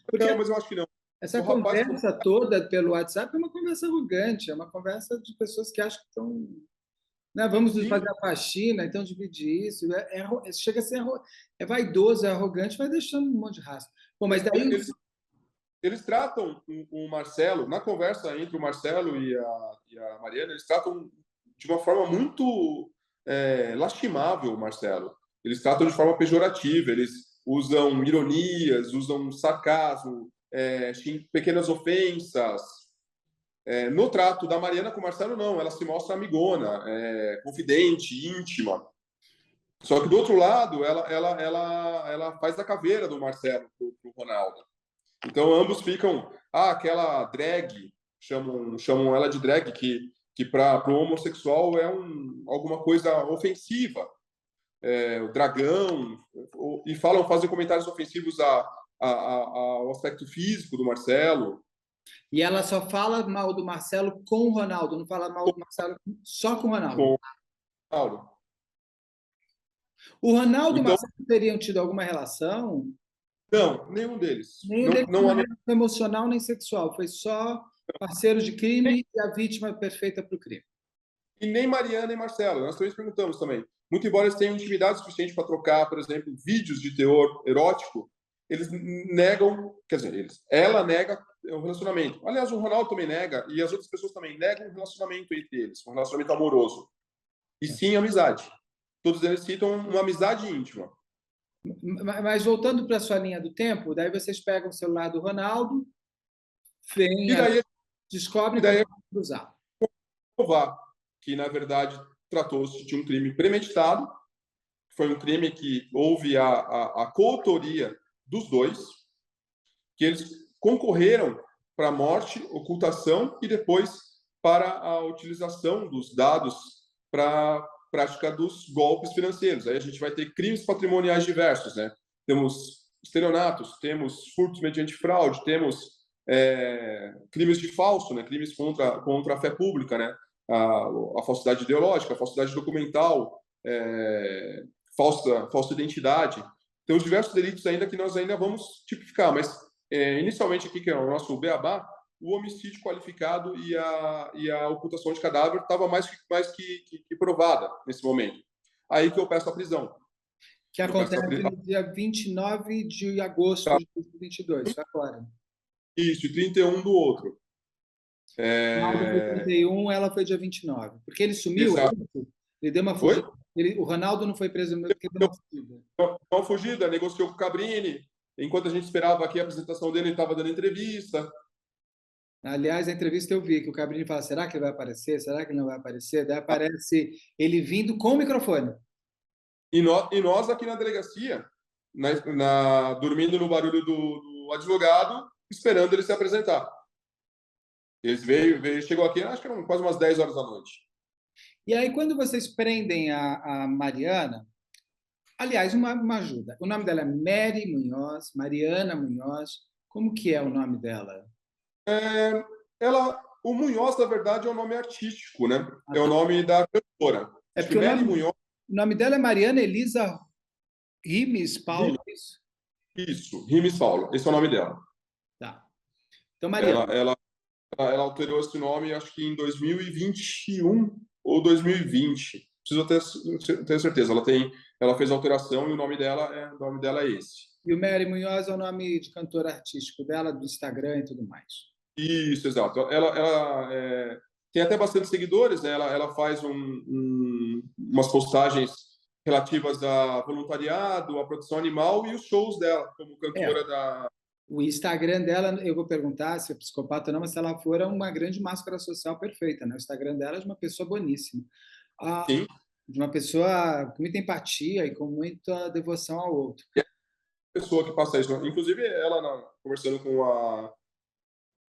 Porque não, mas eu acho que não. essa O rapaz, conversa toda pelo WhatsApp é uma conversa arrogante, é uma conversa de pessoas que acham que estão. Né, vamos sim, fazer a faxina, então dividir isso. Chega a ser é vaidoso, é arrogante, vai deixando um monte de rastro. Bom, mas daí. eles tratam o Marcelo, na conversa entre o Marcelo e a Mariana, eles tratam de uma forma muito lastimável o Marcelo. Eles tratam de forma pejorativa, eles usam ironias, usam sarcasmo, pequenas ofensas. No trato da Mariana com o Marcelo, não, ela se mostra amigona, confidente, íntima. Só que do outro lado, ela faz a caveira do Marcelo pro Ronaldo. Então ambos ficam, aquela drag, chamam ela de drag, que para o homossexual é alguma coisa ofensiva, o dragão, e fazem comentários ofensivos ao aspecto físico do Marcelo. E ela só fala mal do Marcelo com o Ronaldo, não fala mal do Marcelo só com o Ronaldo. Com o Ronaldo. O Ronaldo e o Então, Marcelo teriam tido alguma relação? não, nenhum deles. Nenhum deles não era emocional nem sexual, foi só parceiro de crime e a vítima perfeita para o crime. E nem Mariana e Marcelo. Nós também perguntamos também. Muito embora eles tenham intimidade suficiente para trocar, por exemplo, vídeos de teor erótico, eles negam, quer dizer, ela nega o relacionamento. Aliás, o Ronaldo também nega, e as outras pessoas também negam um relacionamento entre eles, um relacionamento amoroso. E sim, amizade. Todos eles citam uma amizade íntima. Mas voltando para a sua linha do tempo, daí vocês pegam o celular do Ronaldo, descobrem que cruzar. Provar que, na verdade, tratou-se de um crime premeditado, foi um crime que houve a coautoria dos dois, que eles concorreram para a morte, ocultação e depois para a utilização dos dados para a prática dos golpes financeiros. Aí a gente vai ter crimes patrimoniais diversos, né? Temos estelionatos, temos furtos mediante fraude, temos crimes de falso, né? Crimes contra a fé pública, né? A falsidade ideológica, a falsidade documental, falsa identidade. Temos diversos delitos ainda que nós ainda vamos tipificar, mas inicialmente aqui, que é o nosso beabá, o homicídio qualificado e a ocultação de cadáver estava mais que provada nesse momento. Aí que eu peço a prisão. Que acontece no dia 29 de agosto de 2022, foi agora. Isso, e 31 do outro. Ronaldo foi 31, ela foi dia 29. Porque ele sumiu, ele deu uma fugida. O Ronaldo não foi preso mesmo porque deu uma fugida. Uma fugida, negociou com o Cabrini. Enquanto a gente esperava aqui a apresentação dele, ele estava dando entrevista. Aliás, a entrevista eu vi que o Cabrini fala: será que ele vai aparecer? Será que ele não vai aparecer? Daí aparece ele vindo com o microfone. E nós aqui na delegacia, dormindo no barulho do advogado, esperando ele se apresentar. Ele chegou aqui, acho que eram quase umas 10 horas da noite. E aí, quando vocês prendem a Mariana, aliás, uma ajuda. O nome dela é Mary Munhoz, Mariana Munhoz. Como que é o nome dela? O Munhoz, na verdade, é o nome artístico, né? É o nome da cantora. É porque o nome dela é Mariana Elisa Rimes Paulo, isso? Isso, Rimes Paulo. Esse é o nome dela. Tá. Então, Mariana. Ela alterou esse nome, acho que em 2021 ou 2020. Preciso ter certeza. Ela fez a alteração e o nome dela é esse. E o Mary Munhoz é o nome de cantor artístico dela, do Instagram e tudo mais. Isso, exato. Ela tem até bastante seguidores, né? Ela faz umas postagens relativas a voluntariado, a produção animal e os shows dela como cantora da... O Instagram dela, eu vou perguntar se é psicopata ou não, mas se ela for uma grande máscara social perfeita, né? O Instagram dela é de uma pessoa boníssima. Sim. De uma pessoa com muita empatia e com muita devoção ao outro. Pessoa que passa isso. Inclusive, ela, conversando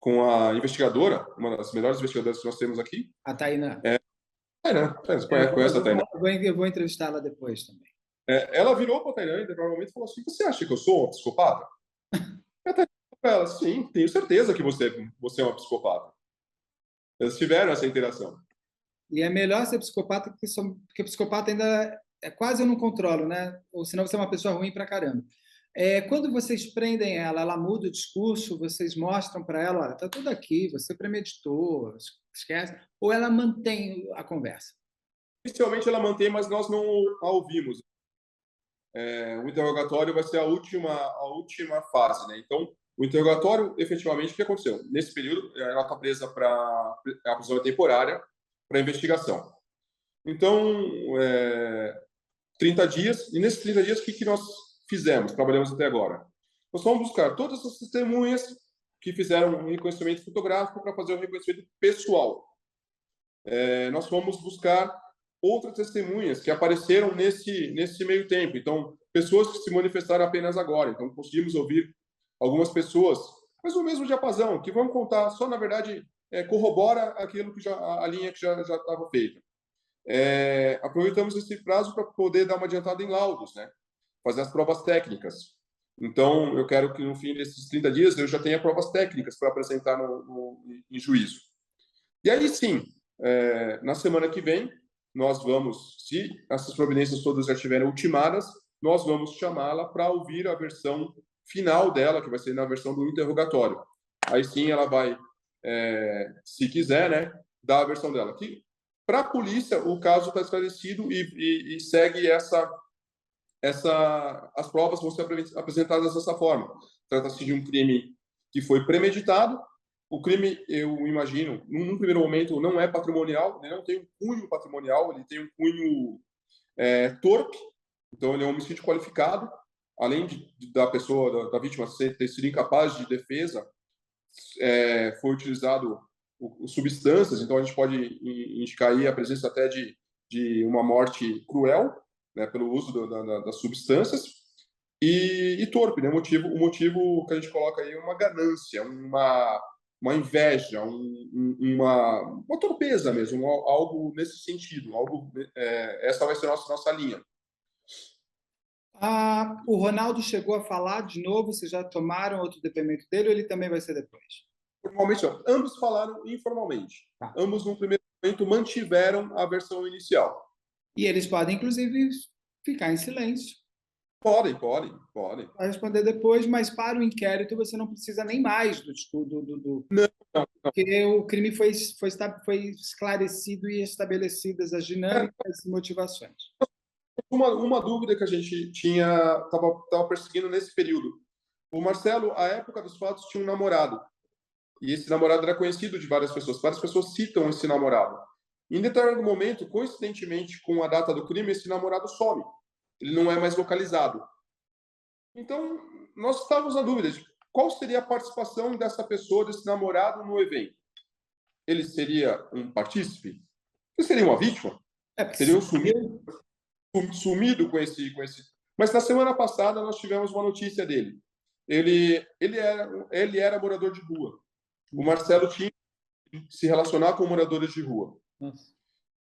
com a investigadora, uma das melhores investigadoras que nós temos aqui. A Tainá. Né? Conhece a Tainá. Eu vou entrevistá-la depois também. Ela virou para a Tainá e provavelmente falou assim: você acha que eu sou uma psicopata? E a Tainá falou para ela: sim, tenho certeza que você é uma psicopata. Eles tiveram essa interação. E é melhor ser psicopata porque psicopata ainda é quase eu não controlo, né? Ou senão você é uma pessoa ruim pra caramba. Quando vocês prendem ela muda o discurso, vocês mostram para ela, olha, tá tudo aqui, você premeditou, esquece, ou ela mantém a conversa? Inicialmente ela mantém, mas nós não a ouvimos. O interrogatório vai ser a última fase, né? Então, o interrogatório, efetivamente, o que aconteceu? Nesse período, ela está presa para a prisão temporária para investigação. Então, 30 dias, e nesses 30 dias, o que nós fizemos, trabalhamos até agora? Nós vamos buscar todas as testemunhas que fizeram um reconhecimento fotográfico para fazer o reconhecimento pessoal. Nós vamos buscar outras testemunhas que apareceram nesse meio tempo. Então, pessoas que se manifestaram apenas agora. Então, conseguimos ouvir algumas pessoas, mas o mesmo diapasão, que vão contar só, na verdade, corrobora aquilo que a linha que já estava feita. Aproveitamos esse prazo para poder dar uma adiantada em laudos, né? Fazer as provas técnicas. Então, eu quero que no fim desses 30 dias eu já tenha provas técnicas para apresentar em juízo. E aí sim, na semana que vem, nós vamos, se essas providências todas já estiverem ultimadas, nós vamos chamá-la para ouvir a versão final dela, que vai ser na versão do interrogatório. Aí sim ela vai, se quiser, né, dar a versão dela. Que para a polícia o caso está esclarecido e segue as provas vão ser apresentadas dessa forma. Trata-se de um crime que foi premeditado. O crime, eu imagino, num primeiro momento, não é patrimonial, ele não tem um cunho patrimonial, ele tem um cunho torpe, então ele é um homicídio qualificado, além da pessoa, da vítima, ter sido incapaz de defesa, foi utilizado substâncias, então a gente pode indicar aí a presença até de uma morte cruel, né, pelo uso das substâncias, e torpe, né? O motivo que a gente coloca aí é uma ganância, uma inveja, uma torpeza mesmo, algo nesse sentido. Essa vai ser a nossa linha. O Ronaldo chegou a falar de novo, vocês já tomaram outro depoimento dele ou ele também vai ser depois? Formalmente, não. Ambos falaram informalmente. Tá. Ambos, no primeiro momento, mantiveram a versão inicial. E eles podem, inclusive, ficar em silêncio. Podem. Vai responder depois, mas para o inquérito você não precisa nem mais do estudo. Não. Porque o crime foi esclarecido e estabelecidas as dinâmicas e motivações. Uma dúvida que a gente estava perseguindo nesse período. O Marcelo, à época dos fatos, tinha um namorado. E esse namorado era conhecido de várias pessoas. Várias pessoas citam esse namorado. Em determinado momento, coincidentemente com a data do crime, esse namorado some. Ele não é mais localizado. Então, nós estávamos na dúvida de qual seria a participação dessa pessoa, desse namorado, no evento. Ele seria um partícipe? Ele seria uma vítima? Seria um sumido com esse... Mas na semana passada nós tivemos uma notícia dele. Ele era morador de rua. O Marcelo tinha que se relacionar com moradores de rua. Nossa.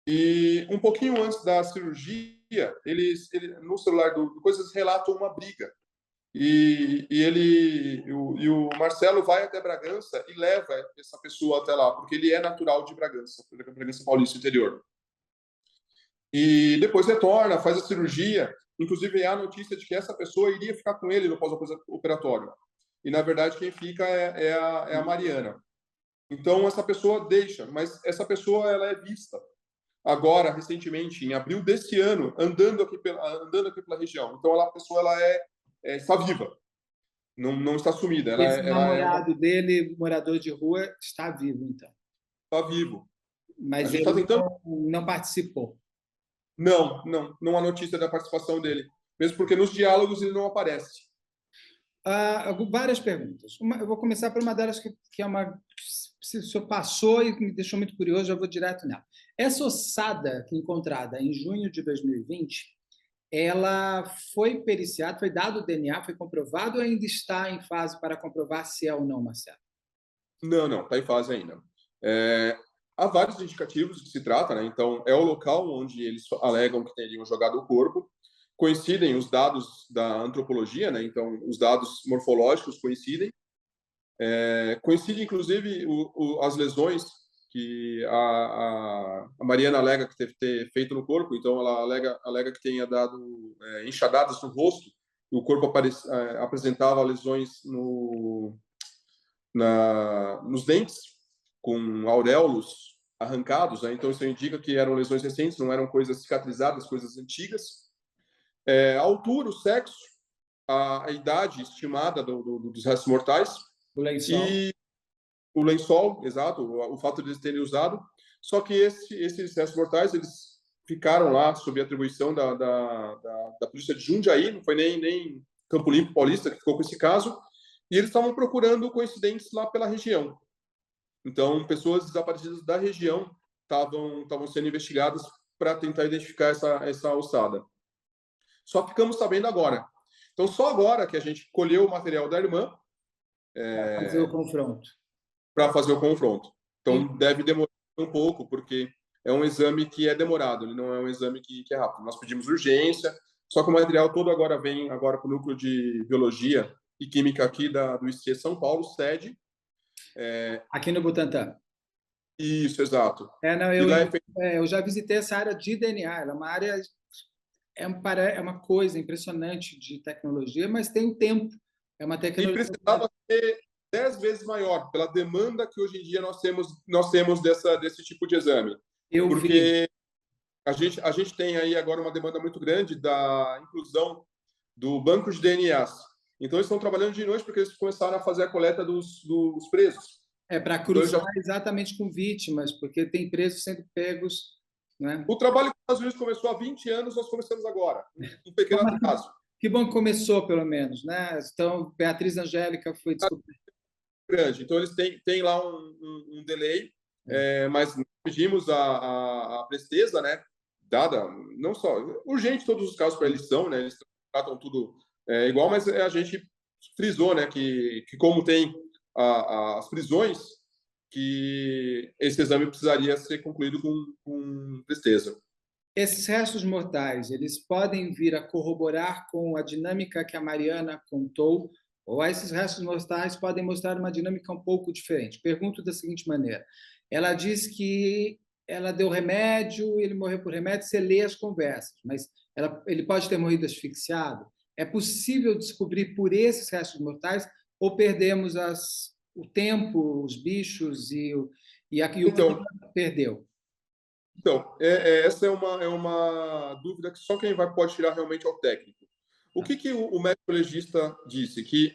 E um pouquinho antes da cirurgia, ele no celular do Coisas relata uma briga. E o Marcelo vai até Bragança e leva essa pessoa até lá, porque ele é natural de Bragança Paulista interior. E depois retorna, faz a cirurgia. Inclusive, há a notícia de que essa pessoa iria ficar com ele no pós-operatório. E, na verdade, quem fica é a Mariana. Então, essa pessoa deixa, mas essa pessoa ela é vista agora, recentemente, em abril desse ano, andando aqui pela região. Então, a pessoa está viva, não está sumida. Esse Ela namorado dele, morador de rua, está vivo, então. está vivo. A Mas gente está ele tentando. não participou. Não há notícia da participação dele. Mesmo porque nos diálogos ele não aparece. Várias perguntas. Eu vou começar por uma delas que é uma. Se o senhor passou e me deixou muito curioso, eu vou direto nela. Essa ossada encontrada em junho de 2020, ela foi periciada, foi dado o DNA, foi comprovado ou ainda está em fase para comprovar se é ou não, Marcelo? Não, está em fase ainda. Há vários indicativos que se trata, né? Então, é o local onde eles alegam que teriam jogado o corpo. Coincidem os dados da antropologia, né? Então, os dados morfológicos coincidem. Coincide, inclusive, as lesões que a Mariana alega que teve ter feito no corpo. Então, ela alega que tenha dado enxadadas no rosto. E o corpo apresentava lesões nos dentes, com auréolos arrancados, né? Então isso indica que eram lesões recentes, não eram coisas cicatrizadas, coisas antigas. A altura, o sexo, a idade estimada dos restos mortais. O lençol. E o lençol, exato, o fato de eles terem usado. Só que esses restos mortais, eles ficaram lá sob atribuição da polícia de Jundiaí, não foi nem Campo Limpo Paulista que ficou com esse caso, e eles estavam procurando coincidentes lá pela região. Então, pessoas desaparecidas da região estavam sendo investigadas para tentar identificar essa ossada. Só ficamos sabendo agora. Então, só agora que a gente colheu o material da irmã para fazer o confronto. Para fazer o confronto. Então, deve demorar um pouco, porque é um exame que é demorado, ele não é um exame que é rápido. Nós pedimos urgência, só que o material todo agora vem para o Núcleo de Biologia e Química aqui do IC São Paulo, sede. Aqui no Butantã. Isso, exato. Eu já visitei essa área de DNA, ela é uma área, é uma coisa impressionante de tecnologia, mas tem um tempo, é uma tecnologia... E precisava ser 10 vezes maior, pela demanda que hoje em dia nós temos desse tipo de exame. Porque a gente tem aí agora uma demanda muito grande da inclusão do banco de DNAs. Então, eles estão trabalhando de noite porque eles começaram a fazer a coleta dos presos. Para cruzar exatamente com vítimas, porque tem presos sendo pegos. Né? O trabalho que os Estados Unidos começou há 20 anos, nós começamos agora, um pequeno atraso. Que bom que começou, pelo menos. Né? Então, Beatriz Angélica foi descoberta. Grande. Então, eles têm lá um delay, mas pedimos a presteza, né, dada, não só urgente todos os casos para eles são, né, eles tratam tudo igual, mas a gente frisou, né, que como tem as prisões, que esse exame precisaria ser concluído com presteza. Esses restos mortais, eles podem vir a corroborar com a dinâmica que a Mariana contou, ou esses restos mortais podem mostrar uma dinâmica um pouco diferente? Pergunto da seguinte maneira. Ela diz que ela deu remédio, ele morreu por remédio, você lê as conversas, mas ele pode ter morrido asfixiado? É possível descobrir por esses restos mortais ou perdemos o tempo, os bichos e o então, perdeu? Então, essa é uma dúvida que só quem pode tirar realmente é o técnico. O que o médico legista disse? Que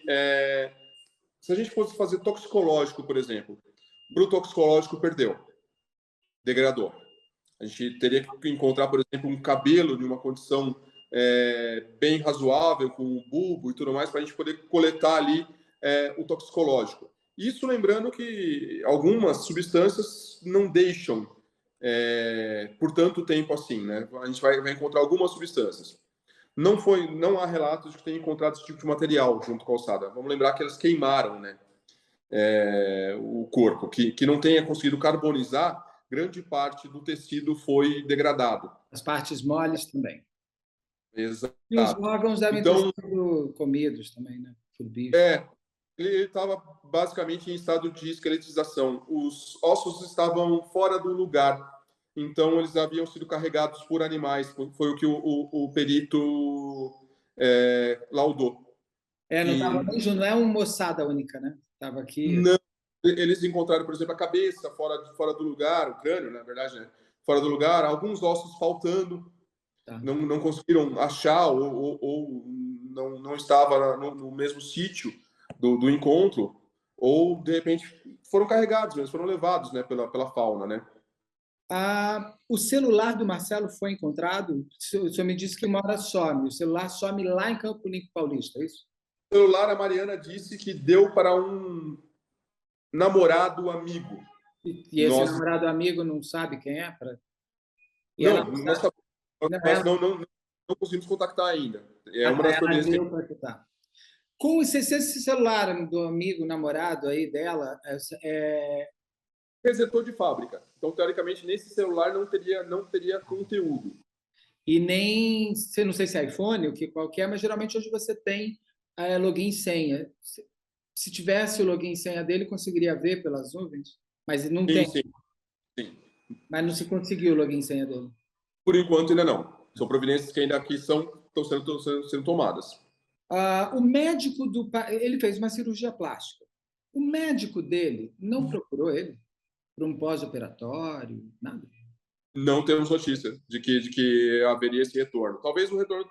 se a gente fosse fazer toxicológico, por exemplo, para o toxicológico perdeu, degradou. A gente teria que encontrar, por exemplo, um cabelo de uma condição bem razoável, com um bulbo e tudo mais, para a gente poder coletar ali o toxicológico. Isso lembrando que algumas substâncias não deixam por tanto tempo assim, né? A gente vai encontrar algumas substâncias. Não há relatos de que tenha encontrado esse tipo de material junto com a ossada. Vamos lembrar que elas queimaram, né? O corpo, que não tenha conseguido carbonizar, grande parte do tecido foi degradado. As partes moles também. Exato. E os órgãos devem ter sido comidos também, né? Por bicho. Ele estava basicamente em estado de esqueletização. Os ossos estavam fora do lugar. Então, eles haviam sido carregados por animais. Foi o que o perito laudou. Não é uma moçada única, né? Estava aqui. Não, eles encontraram, por exemplo, a cabeça fora do lugar, o crânio, na verdade, né? Fora do lugar, alguns ossos faltando, Tá. não conseguiram achar ou não estava no mesmo sítio do encontro, ou, de repente, foram carregados, mesmo, foram levados, né, pela fauna, né? O celular do Marcelo foi encontrado? O senhor me disse que uma hora some. O celular some lá em Campo Limpo Paulista, é isso? O celular, a Mariana disse que deu para um namorado amigo. E esse namorado amigo não sabe quem é? E não, ela nós não conseguimos contactar ainda. É uma das providências que... Com esse celular do amigo, namorado aí dela, resetou de fábrica. Então, teoricamente, nesse celular não teria conteúdo. E nem, não sei se é iPhone, o que qualquer, mas geralmente hoje você tem login e senha. Se tivesse o login e senha dele, conseguiria ver pelas nuvens, mas não tem. Sim. Mas não se conseguiu o login e senha dele. Por enquanto, ainda não. São providências que ainda aqui estão sendo tomadas. O médico ele fez uma cirurgia plástica. O médico dele não procurou ele para um pós-operatório, nada? Não temos notícia de que haveria esse retorno. Talvez o retorno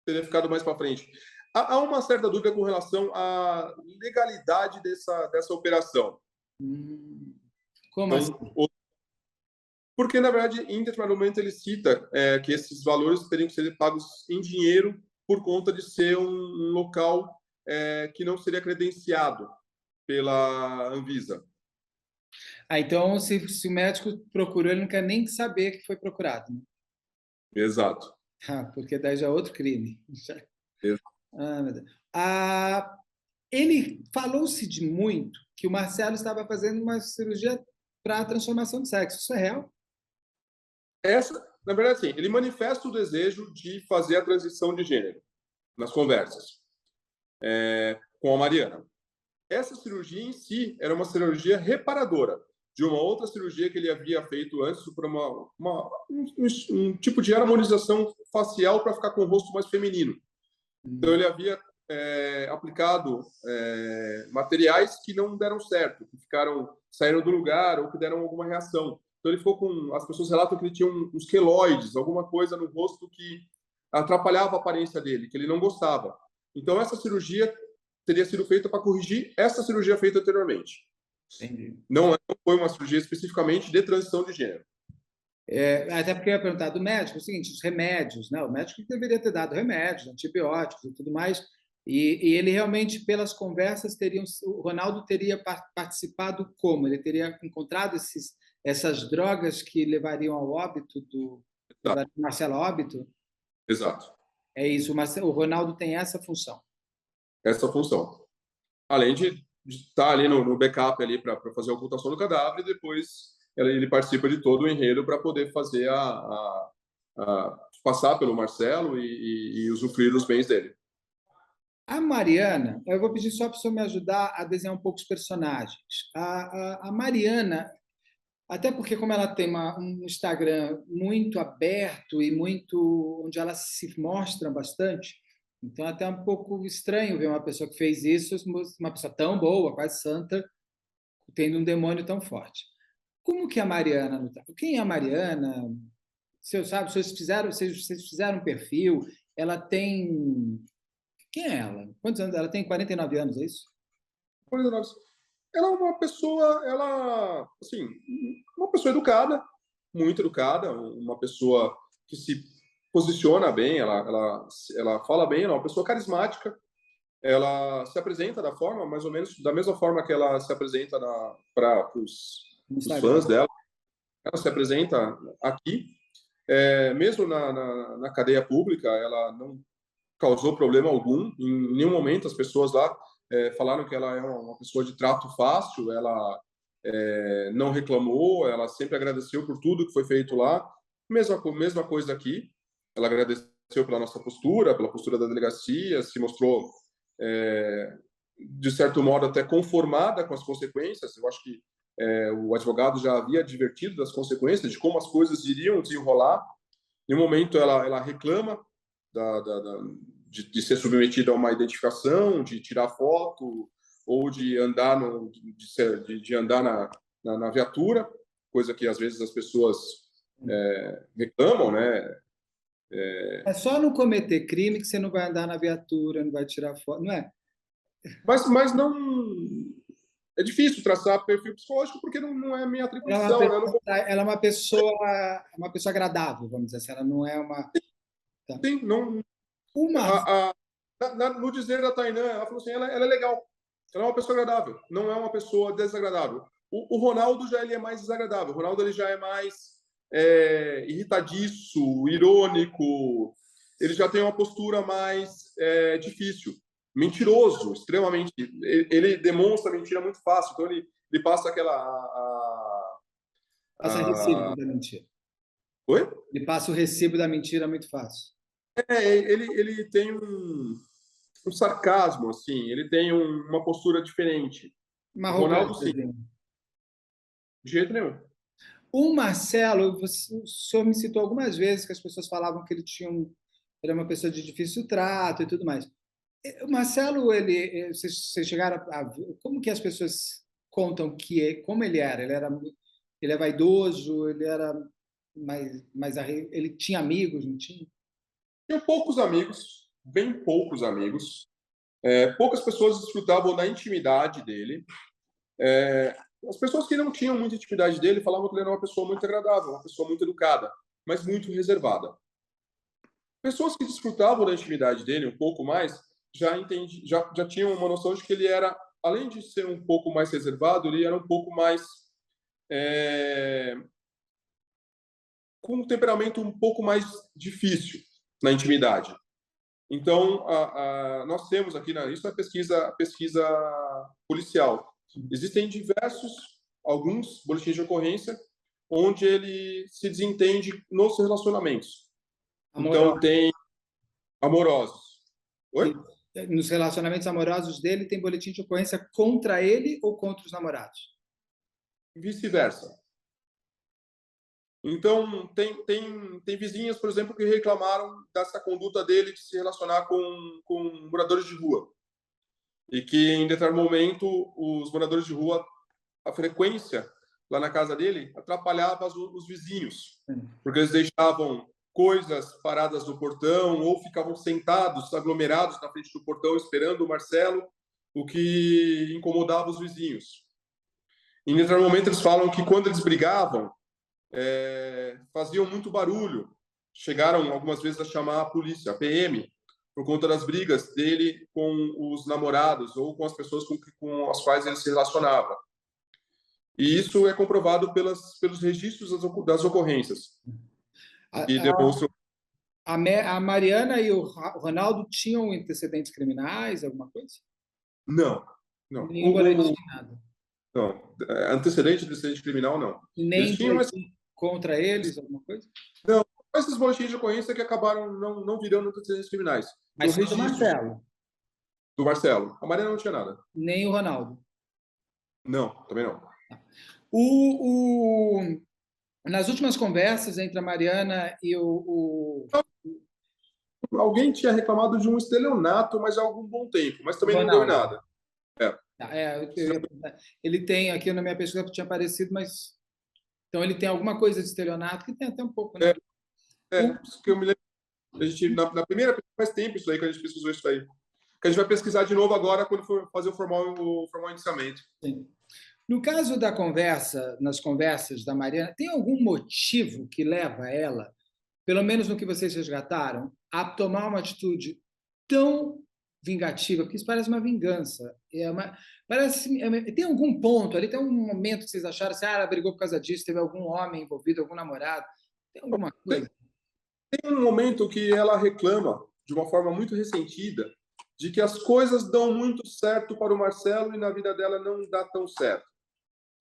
teria ficado mais para frente. Há uma certa dúvida com relação à legalidade dessa operação. Como assim? Porque, na verdade, em determinado momento ele cita que esses valores teriam que ser pagos em dinheiro por conta de ser um local que não seria credenciado pela Anvisa. Então, se o médico procurou, ele não quer nem saber que foi procurado. Né? Exato. Porque daí já é outro crime. Exato. Meu Deus. Ele falou-se de muito que o Marcelo estava fazendo uma cirurgia para a transformação de sexo. Isso é real? Na verdade, sim. Ele manifesta o desejo de fazer a transição de gênero nas conversas com a Mariana. Essa cirurgia em si era uma cirurgia reparadora de uma outra cirurgia que ele havia feito antes para um tipo de harmonização facial para ficar com o rosto mais feminino. Então, ele havia aplicado materiais que não deram certo, que saíram do lugar ou que deram alguma reação. Então, ele ficou com... As pessoas relatam que ele tinha uns queloides, alguma coisa no rosto que atrapalhava a aparência dele, que ele não gostava. Então, essa cirurgia teria sido feita para corrigir essa cirurgia feita anteriormente. Entendi. Não foi uma cirurgia especificamente de transição de gênero. Até porque eu ia perguntar do médico o seguinte, os remédios, né? O médico deveria ter dado remédios, antibióticos e tudo mais, e ele realmente, pelas conversas, o Ronaldo teria participado como? Ele teria encontrado essas drogas que levariam ao óbito do Marcelo óbito? Exato. É isso, o Ronaldo tem essa função. Essa função. Além de estar ali no backup ali para fazer a ocultação do cadáver, e depois ele participa de todo o enredo para poder fazer passar pelo Marcelo e usufruir dos bens dele. A Mariana, eu vou pedir só para o senhor me ajudar a desenhar um pouco os personagens. A Mariana, até porque como ela tem um Instagram muito aberto e onde ela se mostra bastante, então é até um pouco estranho ver uma pessoa que fez isso, uma pessoa tão boa, quase santa, tendo um demônio tão forte. Como que a Mariana... Quem é a Mariana? Vocês fizeram um perfil, ela tem... Quem é ela? Quantos anos? Ela tem 49 anos, é isso? 49. Ela é uma pessoa, assim, uma pessoa educada, muito educada, uma pessoa que se posiciona bem, ela fala bem, ela é uma pessoa carismática, ela se apresenta mais ou menos da mesma forma que ela se apresenta para os fãs dela. Ela se apresenta aqui, mesmo na cadeia pública, ela não causou problema algum. Em nenhum momento as pessoas lá falaram que ela é uma pessoa de trato fácil, ela não reclamou, ela sempre agradeceu por tudo que foi feito lá. Mesma coisa aqui, ela agradeceu pela nossa postura, pela postura da delegacia, se mostrou, de certo modo, até conformada com as consequências. Eu acho que o advogado já havia advertido das consequências, de como as coisas iriam desenrolar. Em um momento, ela reclama de ser submetida a uma identificação, de tirar foto, ou de andar de andar na viatura, coisa que às vezes as pessoas reclamam, né? É só não cometer crime que você não vai andar na viatura, não vai tirar foto, não é? Mas não é difícil traçar perfil psicológico porque não é minha atribuição, né? Ela é uma pessoa agradável, vamos dizer assim. Ela não é uma. Tá. Não, Uma. no dizer da Tainã, ela falou assim, ela é legal, ela é uma pessoa agradável, não é uma pessoa desagradável. O Ronaldo ele é mais desagradável, o Ronaldo ele já é mais irritadiço, irônico, ele já tem uma postura mais difícil, mentiroso, extremamente. Ele demonstra mentira muito fácil, então ele passa Passa recibo da mentira. Oi? Ele passa o recibo da mentira muito fácil. Ele tem um sarcasmo, assim, ele tem uma postura diferente. Uma O Ronaldo, arrogância, sim. assim. De jeito nenhum. O Marcelo, o senhor me citou algumas vezes que as pessoas falavam que ele era uma pessoa de difícil trato e tudo mais. O Marcelo, vocês chegaram a ver como que as pessoas contam como ele era? Ele é vaidoso, ele era ele tinha amigos, não tinha? Tinha poucos amigos, bem poucos amigos. Poucas pessoas desfrutavam da intimidade dele. As pessoas que não tinham muita intimidade dele falavam que ele era uma pessoa muito agradável, uma pessoa muito educada, mas muito reservada. Pessoas que desfrutavam da intimidade dele um pouco mais já tinham uma noção de que ele era, além de ser um pouco mais reservado, ele era um pouco mais com um temperamento um pouco mais difícil na intimidade. Então, nós temos aqui, isso é pesquisa policial. Existem alguns boletins de ocorrência onde ele se desentende nos relacionamentos. Então, tem amorosos. Oi? Nos relacionamentos amorosos dele, tem boletim de ocorrência contra ele ou contra os namorados? Vice-versa. Então, tem vizinhas, por exemplo, que reclamaram dessa conduta dele de se relacionar com moradores de rua. E que, em determinado momento, os moradores de rua, a frequência lá na casa dele, atrapalhava os vizinhos. Porque eles deixavam coisas paradas no portão ou ficavam sentados, aglomerados na frente do portão, esperando o Marcelo, o que incomodava os vizinhos. Em determinado momento, eles falam que, quando eles brigavam, faziam muito barulho. Chegaram algumas vezes a chamar a polícia, a PM, por conta das brigas dele com os namorados ou com as pessoas com as quais ele se relacionava. E isso é comprovado pelos registros das ocorrências. E demonstram... A Mariana e o Ronaldo tinham antecedentes criminais, alguma coisa? Não. Nenhum boletim, nada. Não. Antecedente criminal, não. Nem contra eles, alguma coisa? Não. Esses boletins de ocorrência que acabaram não virando antecedentes criminais. Mas do Marcelo? Do Marcelo. A Mariana não tinha nada. Nem o Ronaldo? Não, também não. Nas últimas conversas entre a Mariana e Alguém tinha reclamado de um estelionato, mas há algum bom tempo, mas também não deu em nada. Ele tem, aqui na minha pesquisa tinha aparecido, mas... Então ele tem alguma coisa de estelionato, que tem até um pouco, né? Que eu me lembro. A gente, na primeira, faz tempo isso aí que a gente pesquisou isso aí. Que a gente vai pesquisar de novo agora quando for fazer o formal indiciamento. Sim. No caso da conversa, nas conversas da Mariana, tem algum motivo que leva ela, pelo menos no que vocês resgataram, a tomar uma atitude tão vingativa? Porque isso parece uma vingança. Tem algum ponto ali, tem um momento que vocês acharam assim, ela brigou por causa disso, teve algum homem envolvido, algum namorado? Tem alguma coisa? Tem um momento que ela reclama, de uma forma muito ressentida, de que as coisas dão muito certo para o Marcelo e na vida dela não dá tão certo.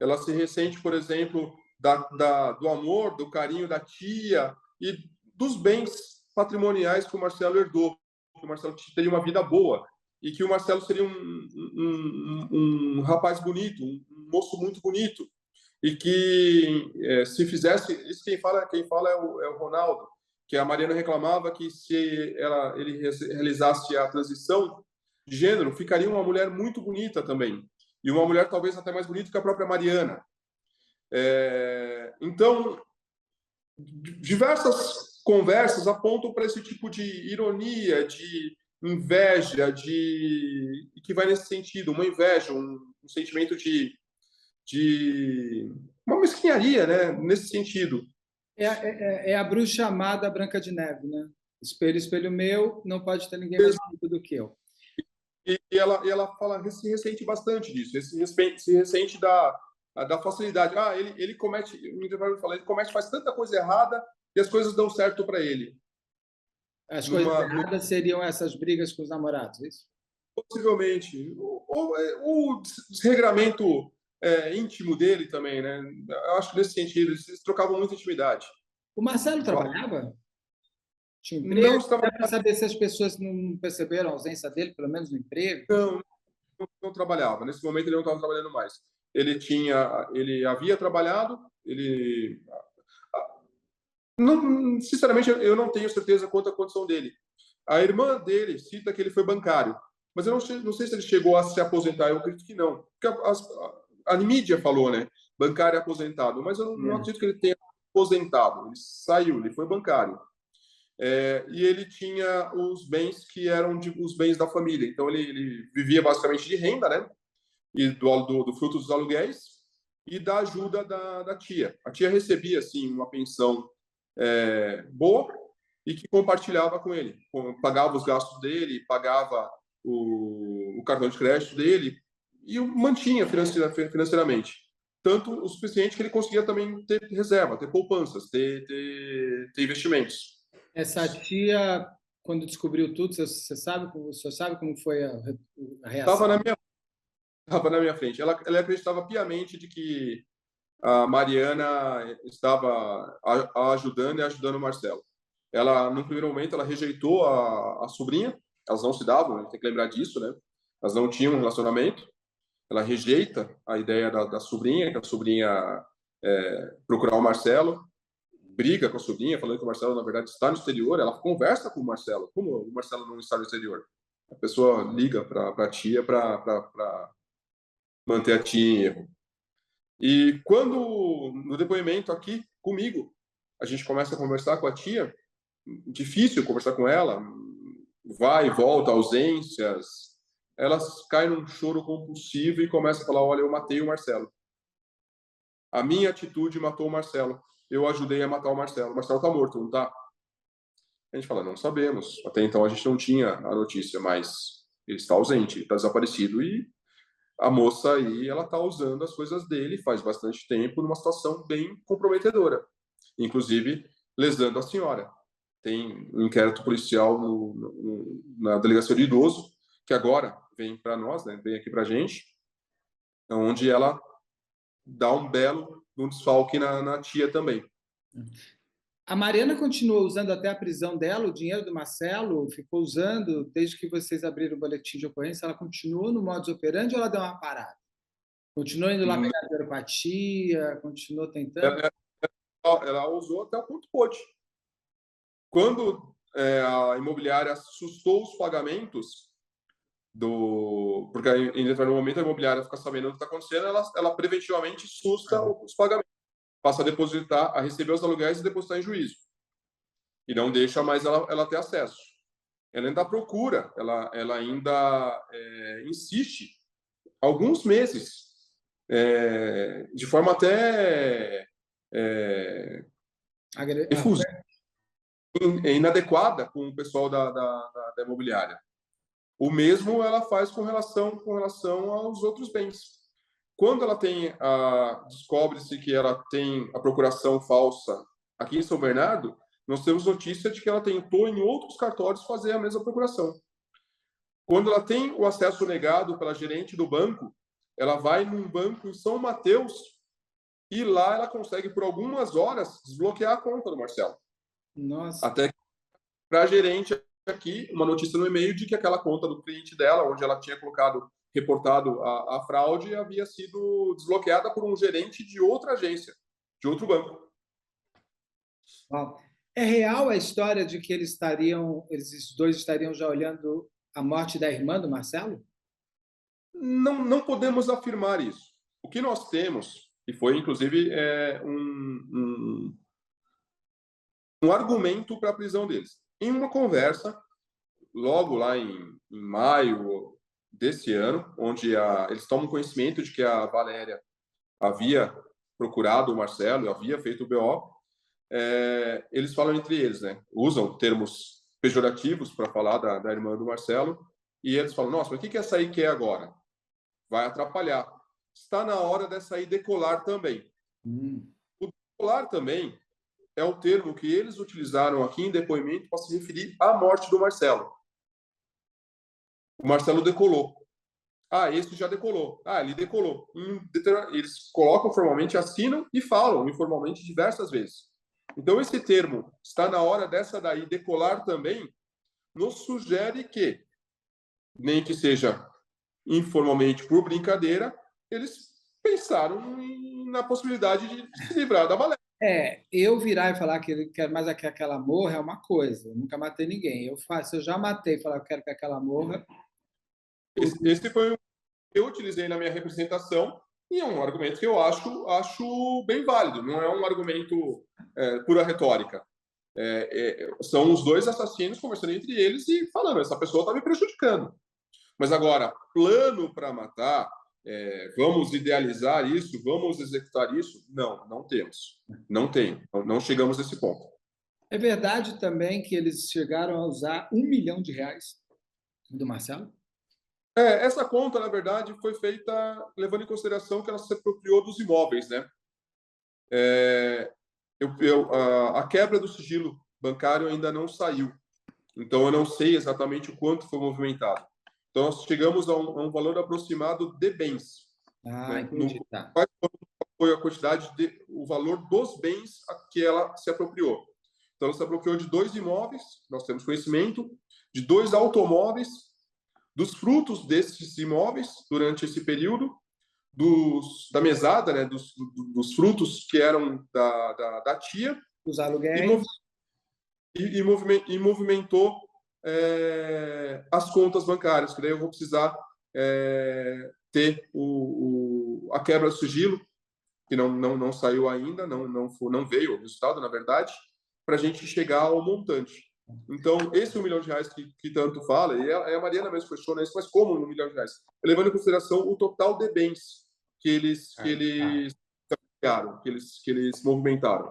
Ela se ressente, por exemplo, do amor, do carinho da tia e dos bens patrimoniais que o Marcelo herdou, que o Marcelo teria uma vida boa e que o Marcelo seria um rapaz bonito, um moço muito bonito e que se fizesse isso, quem fala é o Ronaldo, que a Mariana reclamava que se ele realizasse a transição, gênero, ficaria uma mulher muito bonita também. E uma mulher talvez até mais bonita que a própria Mariana. Então, diversas conversas apontam para esse tipo de ironia, de inveja, que vai nesse sentido, uma inveja, um sentimento de uma mesquinharia, né? Nesse sentido. É a bruxa amada Branca de Neve, né? Espelho, espelho meu, não pode ter ninguém mais bonito do que eu. E ela fala, se ressente bastante disso, se ressente da facilidade. Ele comete, faz tanta coisa errada e as coisas dão certo para ele. As coisas erradas seriam essas brigas com os namorados, é isso? Possivelmente. O desregramento íntimo dele também, né? Eu acho que nesse sentido, eles trocavam muita intimidade. O Marcelo trabalhava? Tinha Não emprego? estava... Dá para saber se as pessoas não perceberam a ausência dele, pelo menos no emprego? Não trabalhava. Nesse momento ele não estava trabalhando mais. Ele havia trabalhado, sinceramente, eu não tenho certeza quanto à condição dele. A irmã dele cita que ele foi bancário, mas eu não sei se ele chegou a se aposentar. Eu acredito que não. Porque a mídia falou, né? Bancário aposentado, mas eu não acredito que ele tenha aposentado. Ele saiu, ele foi bancário. E ele tinha os bens que eram os bens da família. Então, ele vivia basicamente de renda, né? E do fruto dos aluguéis e da ajuda da tia. A tia recebia, assim, uma pensão boa e que compartilhava com ele. Pagava os gastos dele, pagava o cartão de crédito dele e o mantinha financeiramente. Tanto o suficiente que ele conseguia também ter reserva, ter poupanças, ter investimentos. Essa tia, quando descobriu tudo, você sabe como foi a reação? Estava na minha frente. Ela acreditava piamente de que a Mariana estava ajudando o Marcelo. Ela, no primeiro momento, ela rejeitou a sobrinha. Elas não se davam, a gente tem que lembrar disso, né? Elas não tinham um relacionamento. Ela rejeita a ideia da sobrinha, que a sobrinha procurar o Marcelo, briga com a sobrinha, falando que o Marcelo, na verdade, está no exterior. Ela conversa com o Marcelo. Como o Marcelo não está no exterior? A pessoa liga para a tia para manter a tia em erro. E quando, no depoimento aqui comigo, a gente começa a conversar com a tia, difícil conversar com ela, vai e volta, ausências, elas caem num choro compulsivo e começam a falar, olha, eu matei o Marcelo. A minha atitude matou o Marcelo. Eu ajudei a matar o Marcelo. O Marcelo está morto, não está? A gente fala, não sabemos. Até então a gente não tinha a notícia, mas ele está ausente, está desaparecido e a moça aí, ela está usando as coisas dele faz bastante tempo numa situação bem comprometedora, inclusive lesando a senhora. Tem um inquérito policial na delegacia de idoso, que agora vem para nós, né, vem aqui para a gente, onde ela dá um desfalque na tia também. A Mariana continuou usando até a prisão dela, o dinheiro do Marcelo, ficou usando desde que vocês abriram o boletim de ocorrência, ela continuou no modus operandi ou ela deu uma parada? Continuou indo lá pegar dinheiro para a tia, continuou tentando? Ela usou até o ponto pôde. Quando a imobiliária assustou os pagamentos, porque em determinado momento a imobiliária fica sabendo o que está acontecendo, ela preventivamente assusta os pagamentos, passa a depositar, a receber os aluguéis e depositar em juízo. E não deixa mais ela ter acesso. Ela ainda procura, ela ainda insiste alguns meses, de forma até efusiva, inadequada com o pessoal da imobiliária. O mesmo ela faz com relação aos outros bens. Quando ela descobre-se que ela tem a procuração falsa aqui em São Bernardo, nós temos notícia de que ela tentou em outros cartórios fazer a mesma procuração. Quando ela tem o acesso negado pela gerente do banco, ela vai num banco em São Mateus e lá ela consegue, por algumas horas, desbloquear a conta do Marcelo. Nossa. Até que para a gerente aqui, uma notícia no e-mail de que aquela conta do cliente dela, onde ela tinha reportado a fraude, havia sido desbloqueada por um gerente de outra agência, de outro banco. É real a história de que esses dois estariam já olhando a morte da irmã do Marcelo? Não podemos afirmar isso. O que nós temos, e foi inclusive um argumento para a prisão deles, em uma conversa, logo lá em maio desse ano, onde eles tomam conhecimento de que a Valéria havia procurado o Marcelo, havia feito o BO, eles falam entre eles, né? Usam termos pejorativos para falar da irmã do Marcelo, e eles falam, nossa, mas o que essa aí quer agora? Vai atrapalhar. Está na hora dessa aí decolar também. O decolar também é o termo que eles utilizaram aqui em depoimento para se referir à morte do Marcelo. O Marcelo decolou. Esse já decolou. Ele decolou. Eles colocam formalmente, assinam e falam informalmente diversas vezes. Então, esse termo, está na hora dessa daí decolar também, nos sugere que, nem que seja informalmente por brincadeira, eles pensaram na possibilidade de se livrar da Valéria. Eu virar e falar que ele quer mais que aquela morra é uma coisa. Eu nunca matei ninguém. Eu já matei e falar que quero que aquela morra. Esse foi o que eu utilizei na minha representação e é um argumento que eu acho bem válido. Não é um argumento pura retórica. São os dois assassinos conversando entre eles e falando, essa pessoa está me prejudicando. Mas agora, plano para matar, vamos idealizar isso, vamos executar isso? Não temos. Não tem. Não chegamos a esse ponto. É verdade também que eles chegaram a usar R$ 1 milhão do Marcelo? Essa conta, na verdade, foi feita levando em consideração que ela se apropriou dos imóveis, né? A quebra do sigilo bancário ainda não saiu. Então, eu não sei exatamente o quanto foi movimentado. Então, nós chegamos a um valor aproximado de bens. Né? Entendi. Tá. Qual foi a quantidade o valor dos bens a que ela se apropriou? Então, ela se apropriou de 2 imóveis, nós temos conhecimento, de 2 automóveis, dos frutos desses imóveis durante esse período, da mesada, né, dos frutos que eram da tia, os aluguéis, e movimentou as contas bancárias, que daí eu vou precisar ter a quebra do sigilo, que não saiu ainda, não veio o resultado, na verdade, para a gente chegar ao montante. Então, esse R$ 1 milhão que tanto fala, e a Mariana mesmo questiona isso, mas como R$ 1 milhão? Levando em consideração o total de bens que eles criaram, que eles movimentaram.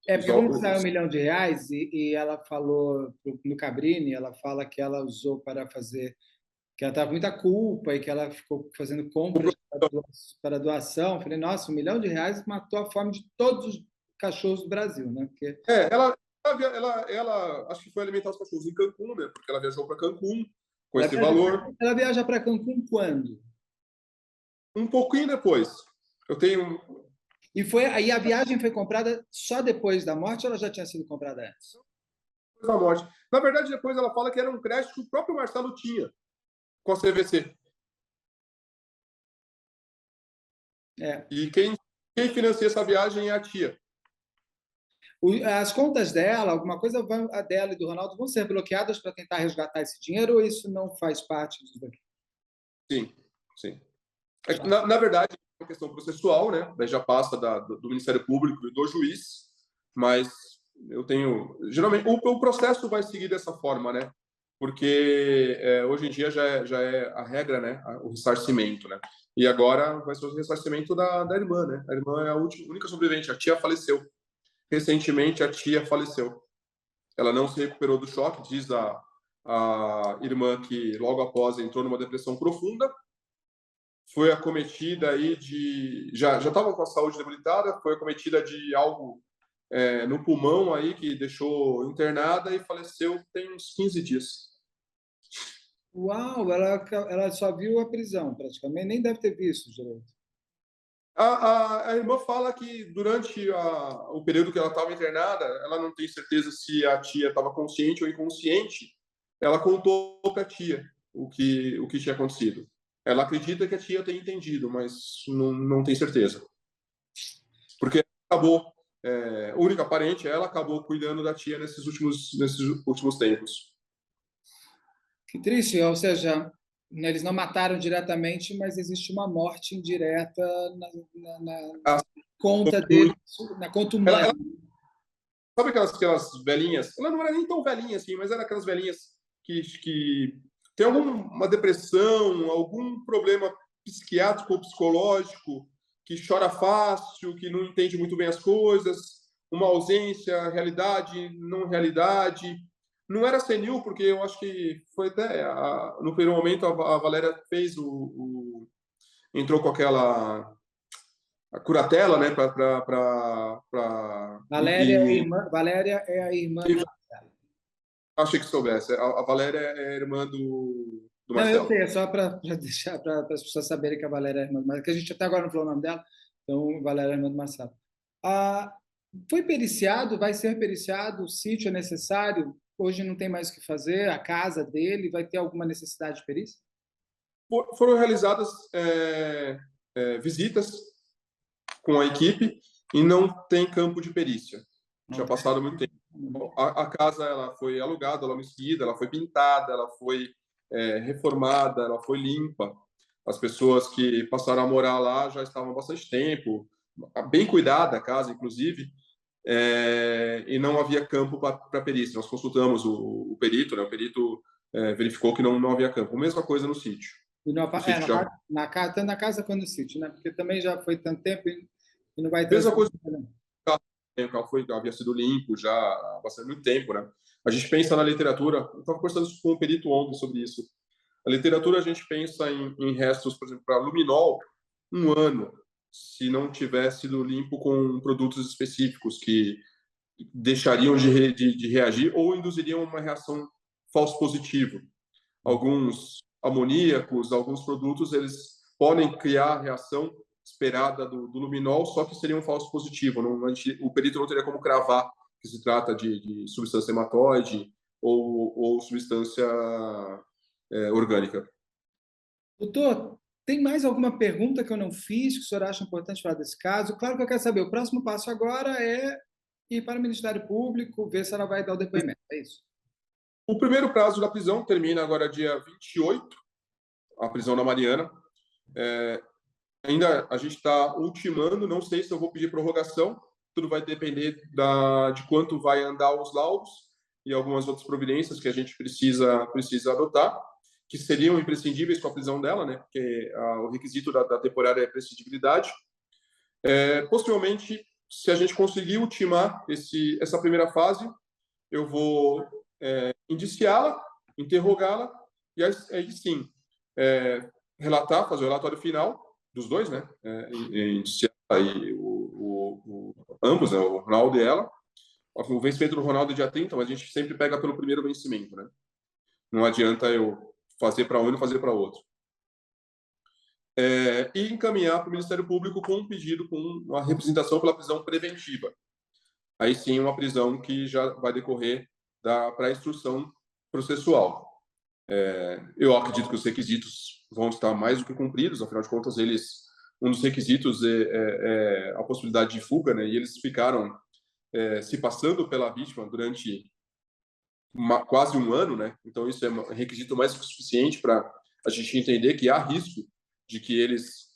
Porque quando saiu R$ 1 milhão e ela falou no Cabrini, ela fala que ela usou para fazer, que ela estava com muita culpa e que ela ficou fazendo compras para doação. Eu falei, nossa, R$ 1 milhão matou a fome de todos os cachorros do Brasil, né? Porque... Ela acho que foi alimentar os cachorros em Cancún, né? Porque ela viajou para Cancún com esse valor. Ela viaja para Cancún quando? Um pouquinho depois. Aí a viagem foi comprada só depois da morte ou ela já tinha sido comprada antes? Depois da morte. Na verdade, depois ela fala que era um crédito que o próprio Marcelo tinha com a CVC. E quem financia essa viagem é a tia. As contas dela, alguma coisa a dela e do Ronaldo vão ser bloqueadas para tentar resgatar esse dinheiro ou isso não faz parte disso daqui? Sim. Na verdade, é uma questão processual, né? Daí já passa do Ministério Público e do juiz, mas eu tenho... Geralmente, o processo vai seguir dessa forma, né? Porque hoje em dia já é a regra, né? O ressarcimento, né? E agora vai ser o ressarcimento da irmã, né? A irmã é a única sobrevivente, a tia faleceu. Recentemente, a tia faleceu. Ela não se recuperou do choque, diz a irmã que logo após entrou numa depressão profunda, foi acometida aí já estava com a saúde debilitada, foi acometida de algo no pulmão aí que deixou internada e faleceu tem uns 15 dias. Uau, ela só viu a prisão, praticamente, nem deve ter visto direito. A irmã fala que durante o período que ela estava internada, ela não tem certeza se a tia estava consciente ou inconsciente. Ela contou para a tia o que tinha acontecido. Ela acredita que a tia tenha entendido, mas não tem certeza. Porque acabou, a única parente, ela acabou cuidando da tia nesses últimos tempos. Que triste, ou seja, né, eles não mataram diretamente, mas existe uma morte indireta na Ah, conta deles, na conta humana. ela, sabe aquelas velhinhas? Ela não era nem tão velhinha assim, mas era aquelas velhinhas que tem alguma depressão, algum problema psiquiátrico ou psicológico, que chora fácil, que não entende muito bem as coisas, uma ausência, realidade, não realidade. Não era senil, porque eu acho que foi até no primeiro momento a Valéria fez entrou com aquela a curatela, né, para Valéria é a irmã do Marcelo. achei que soubesse. A Valéria é irmã do Não, eu Marcelo. sei, é só para deixar para as pessoas saberem que a Valéria é a irmã do Marcelo, que a gente até agora não falou o nome dela, então Valéria é a irmã do Marcelo. Ah, foi periciado, vai ser periciado, o sítio é necessário, hoje não tem mais o que fazer, a casa dele, vai ter alguma necessidade de perícia? Foram realizadas visitas com a equipe e não tem campo de perícia. Tinha passado muito tempo. A casa ela foi alugada, ela foi mexida, ela foi pintada, ela foi reformada, ela foi limpa. As pessoas que passaram a morar lá já estavam há bastante tempo, bem cuidada a casa, inclusive, e não havia campo para perícia. Nós consultamos o perito, né? O perito verificou que não havia campo. Mesma coisa no sítio. E no, O sítio já... tanto na casa quanto no sítio, né? Porque também já foi tanto tempo e não vai ter... Mesma coisa, o carro havia sido limpo já há bastante muito tempo, né? A gente pensa na literatura, eu estava conversando com um perito ontem sobre isso. A literatura, a gente pensa em restos, por exemplo, para luminol, 1 ano, se não tiver sido limpo com produtos específicos que deixariam de reagir ou induziriam uma reação falso positivo. Alguns amoníacos, alguns produtos, eles podem criar a reação esperada do luminol, só que seria um falso positivo. O perito não teria como cravar que se trata de substância hematóide ou substância orgânica. Doutor, tem mais alguma pergunta que eu não fiz que o senhor acha importante falar desse caso? Claro que eu quero saber. O próximo passo agora é ir para o Ministério Público, ver se ela vai dar o depoimento. É isso? O primeiro prazo da prisão termina agora dia 28, a prisão da Mariana. Ainda a gente está ultimando, não sei se eu vou pedir prorrogação, tudo vai depender de quanto vai andar os laudos e algumas outras providências que a gente precisa adotar, que seriam imprescindíveis com a prisão dela, né? Porque o requisito da temporária é prescindibilidade. Possivelmente, se a gente conseguir ultimar essa primeira fase, eu vou indiciá-la, interrogá-la e aí sim relatar, fazer o relatório final dos dois, né? Indiciar aí ambos, né? O Ronaldo e ela. O vencimento do Ronaldo é dia 30, mas a gente sempre pega pelo primeiro vencimento, né? Não adianta eu fazer para um e não fazer para outro. E encaminhar para o Ministério Público com um pedido, com uma representação pela prisão preventiva. Aí sim, uma prisão que já vai decorrer para a instrução processual. Eu acredito que os requisitos vão estar mais do que cumpridos, afinal de contas, um dos requisitos é a possibilidade de fuga, né? E eles ficaram se passando pela vítima durante quase 1 ano, né? Então isso é um requisito mais que suficiente para a gente entender que há risco de que eles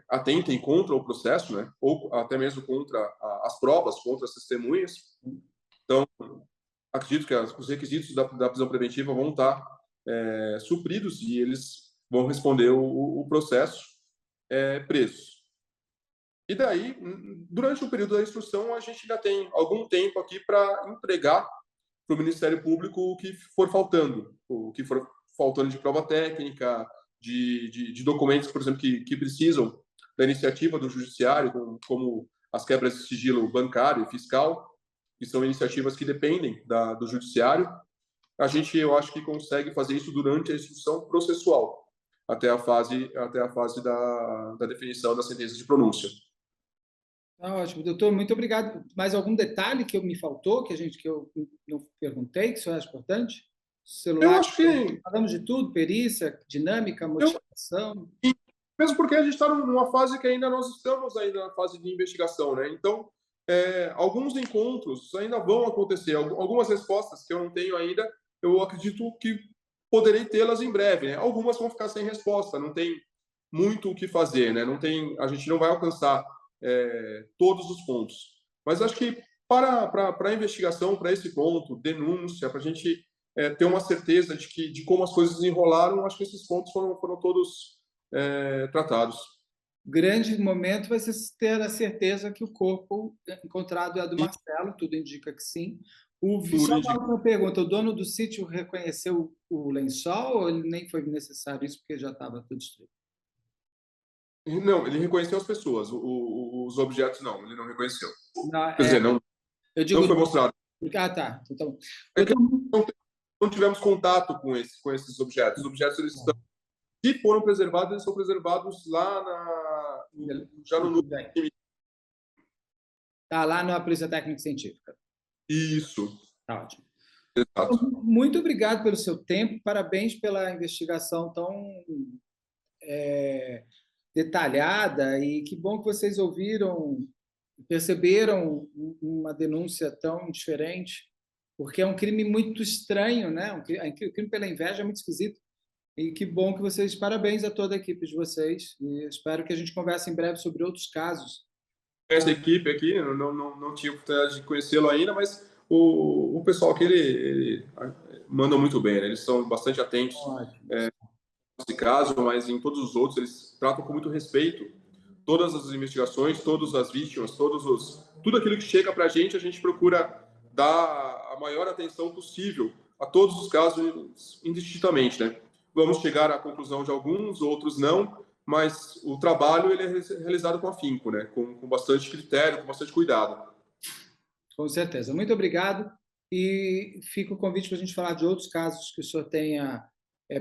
atentem contra o processo, né? Ou até mesmo contra as provas, contra as testemunhas. Então, acredito que os requisitos da prisão preventiva vão estar supridos e eles vão responder o processo presos. E daí, durante o período da instrução, a gente ainda tem algum tempo aqui para entregar para o Ministério Público o que for faltando, de prova técnica, de documentos, por exemplo, que precisam da iniciativa do judiciário, como as quebras de sigilo bancário e fiscal, que são iniciativas que dependem do judiciário. Eu acho que consegue fazer isso durante a instrução processual, até a fase da definição da sentença de pronúncia. Ótimo, doutor, muito obrigado. Mais algum detalhe que me faltou, que eu não perguntei, que o senhor acha importante? Celular, eu acho que... Falamos de tudo, perícia, dinâmica, motivação... Mesmo porque a gente está numa fase que nós estamos ainda na fase de investigação, né? Então, alguns encontros ainda vão acontecer, algumas respostas que eu não tenho ainda, eu acredito que poderei tê-las em breve, né? Algumas vão ficar sem resposta, não tem muito o que fazer, né? A gente não vai alcançar todos os pontos. Mas acho que para a investigação, para esse ponto, denúncia, para a gente ter uma certeza de como as coisas desenrolaram, acho que esses pontos foram todos tratados. Grande momento vai ser ter a certeza que o corpo encontrado é do Marcelo, tudo indica que sim. Só uma última pergunta, o dono do sítio reconheceu o lençol ou ele nem foi necessário isso porque já estava tudo destruído? Não, ele reconheceu as pessoas, os objetos não, ele não reconheceu. Não, Quer dizer, não foi mostrado. Ah, tá. Então, não tivemos contato com esses objetos. Os objetos, eles estão, se foram preservados, eles são preservados lá já no núcleo. Está lá na Polícia Técnica Científica. Isso. Tá ótimo. Exato. Muito obrigado pelo seu tempo, parabéns pela investigação tão detalhada e que bom que vocês ouviram, perceberam uma denúncia tão diferente, porque é um crime muito estranho, né? O crime pela inveja é muito esquisito. E que bom que vocês, parabéns a toda a equipe de vocês e espero que a gente converse em breve sobre outros casos. Essa equipe aqui, não tive oportunidade de conhecê-lo ainda, mas o pessoal aqui, ele manda muito bem, né? Eles são bastante atentos nesse caso, mas em todos os outros eles tratam com muito respeito todas as investigações, todas as vítimas, tudo aquilo que chega para a gente procura dar a maior atenção possível a todos os casos indistintamente, né? Vamos chegar à conclusão de alguns, outros não, mas o trabalho ele é realizado com afinco, né? Com bastante critério, com bastante cuidado. Com certeza. Muito obrigado. E fica o convite para a gente falar de outros casos que o senhor tenha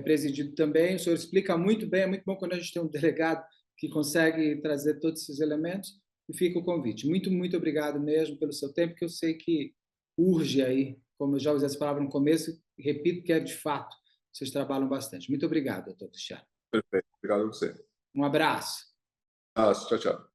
presidido também. O senhor explica muito bem, é muito bom quando a gente tem um delegado que consegue trazer todos esses elementos. E fica o convite. Muito, muito obrigado mesmo pelo seu tempo, que eu sei que urge aí, como eu já usei essa palavra no começo, e repito que é de fato. Vocês trabalham bastante. Muito obrigado, doutor Cristiano. Perfeito. Obrigado a você. Um abraço. Tchau, tchau.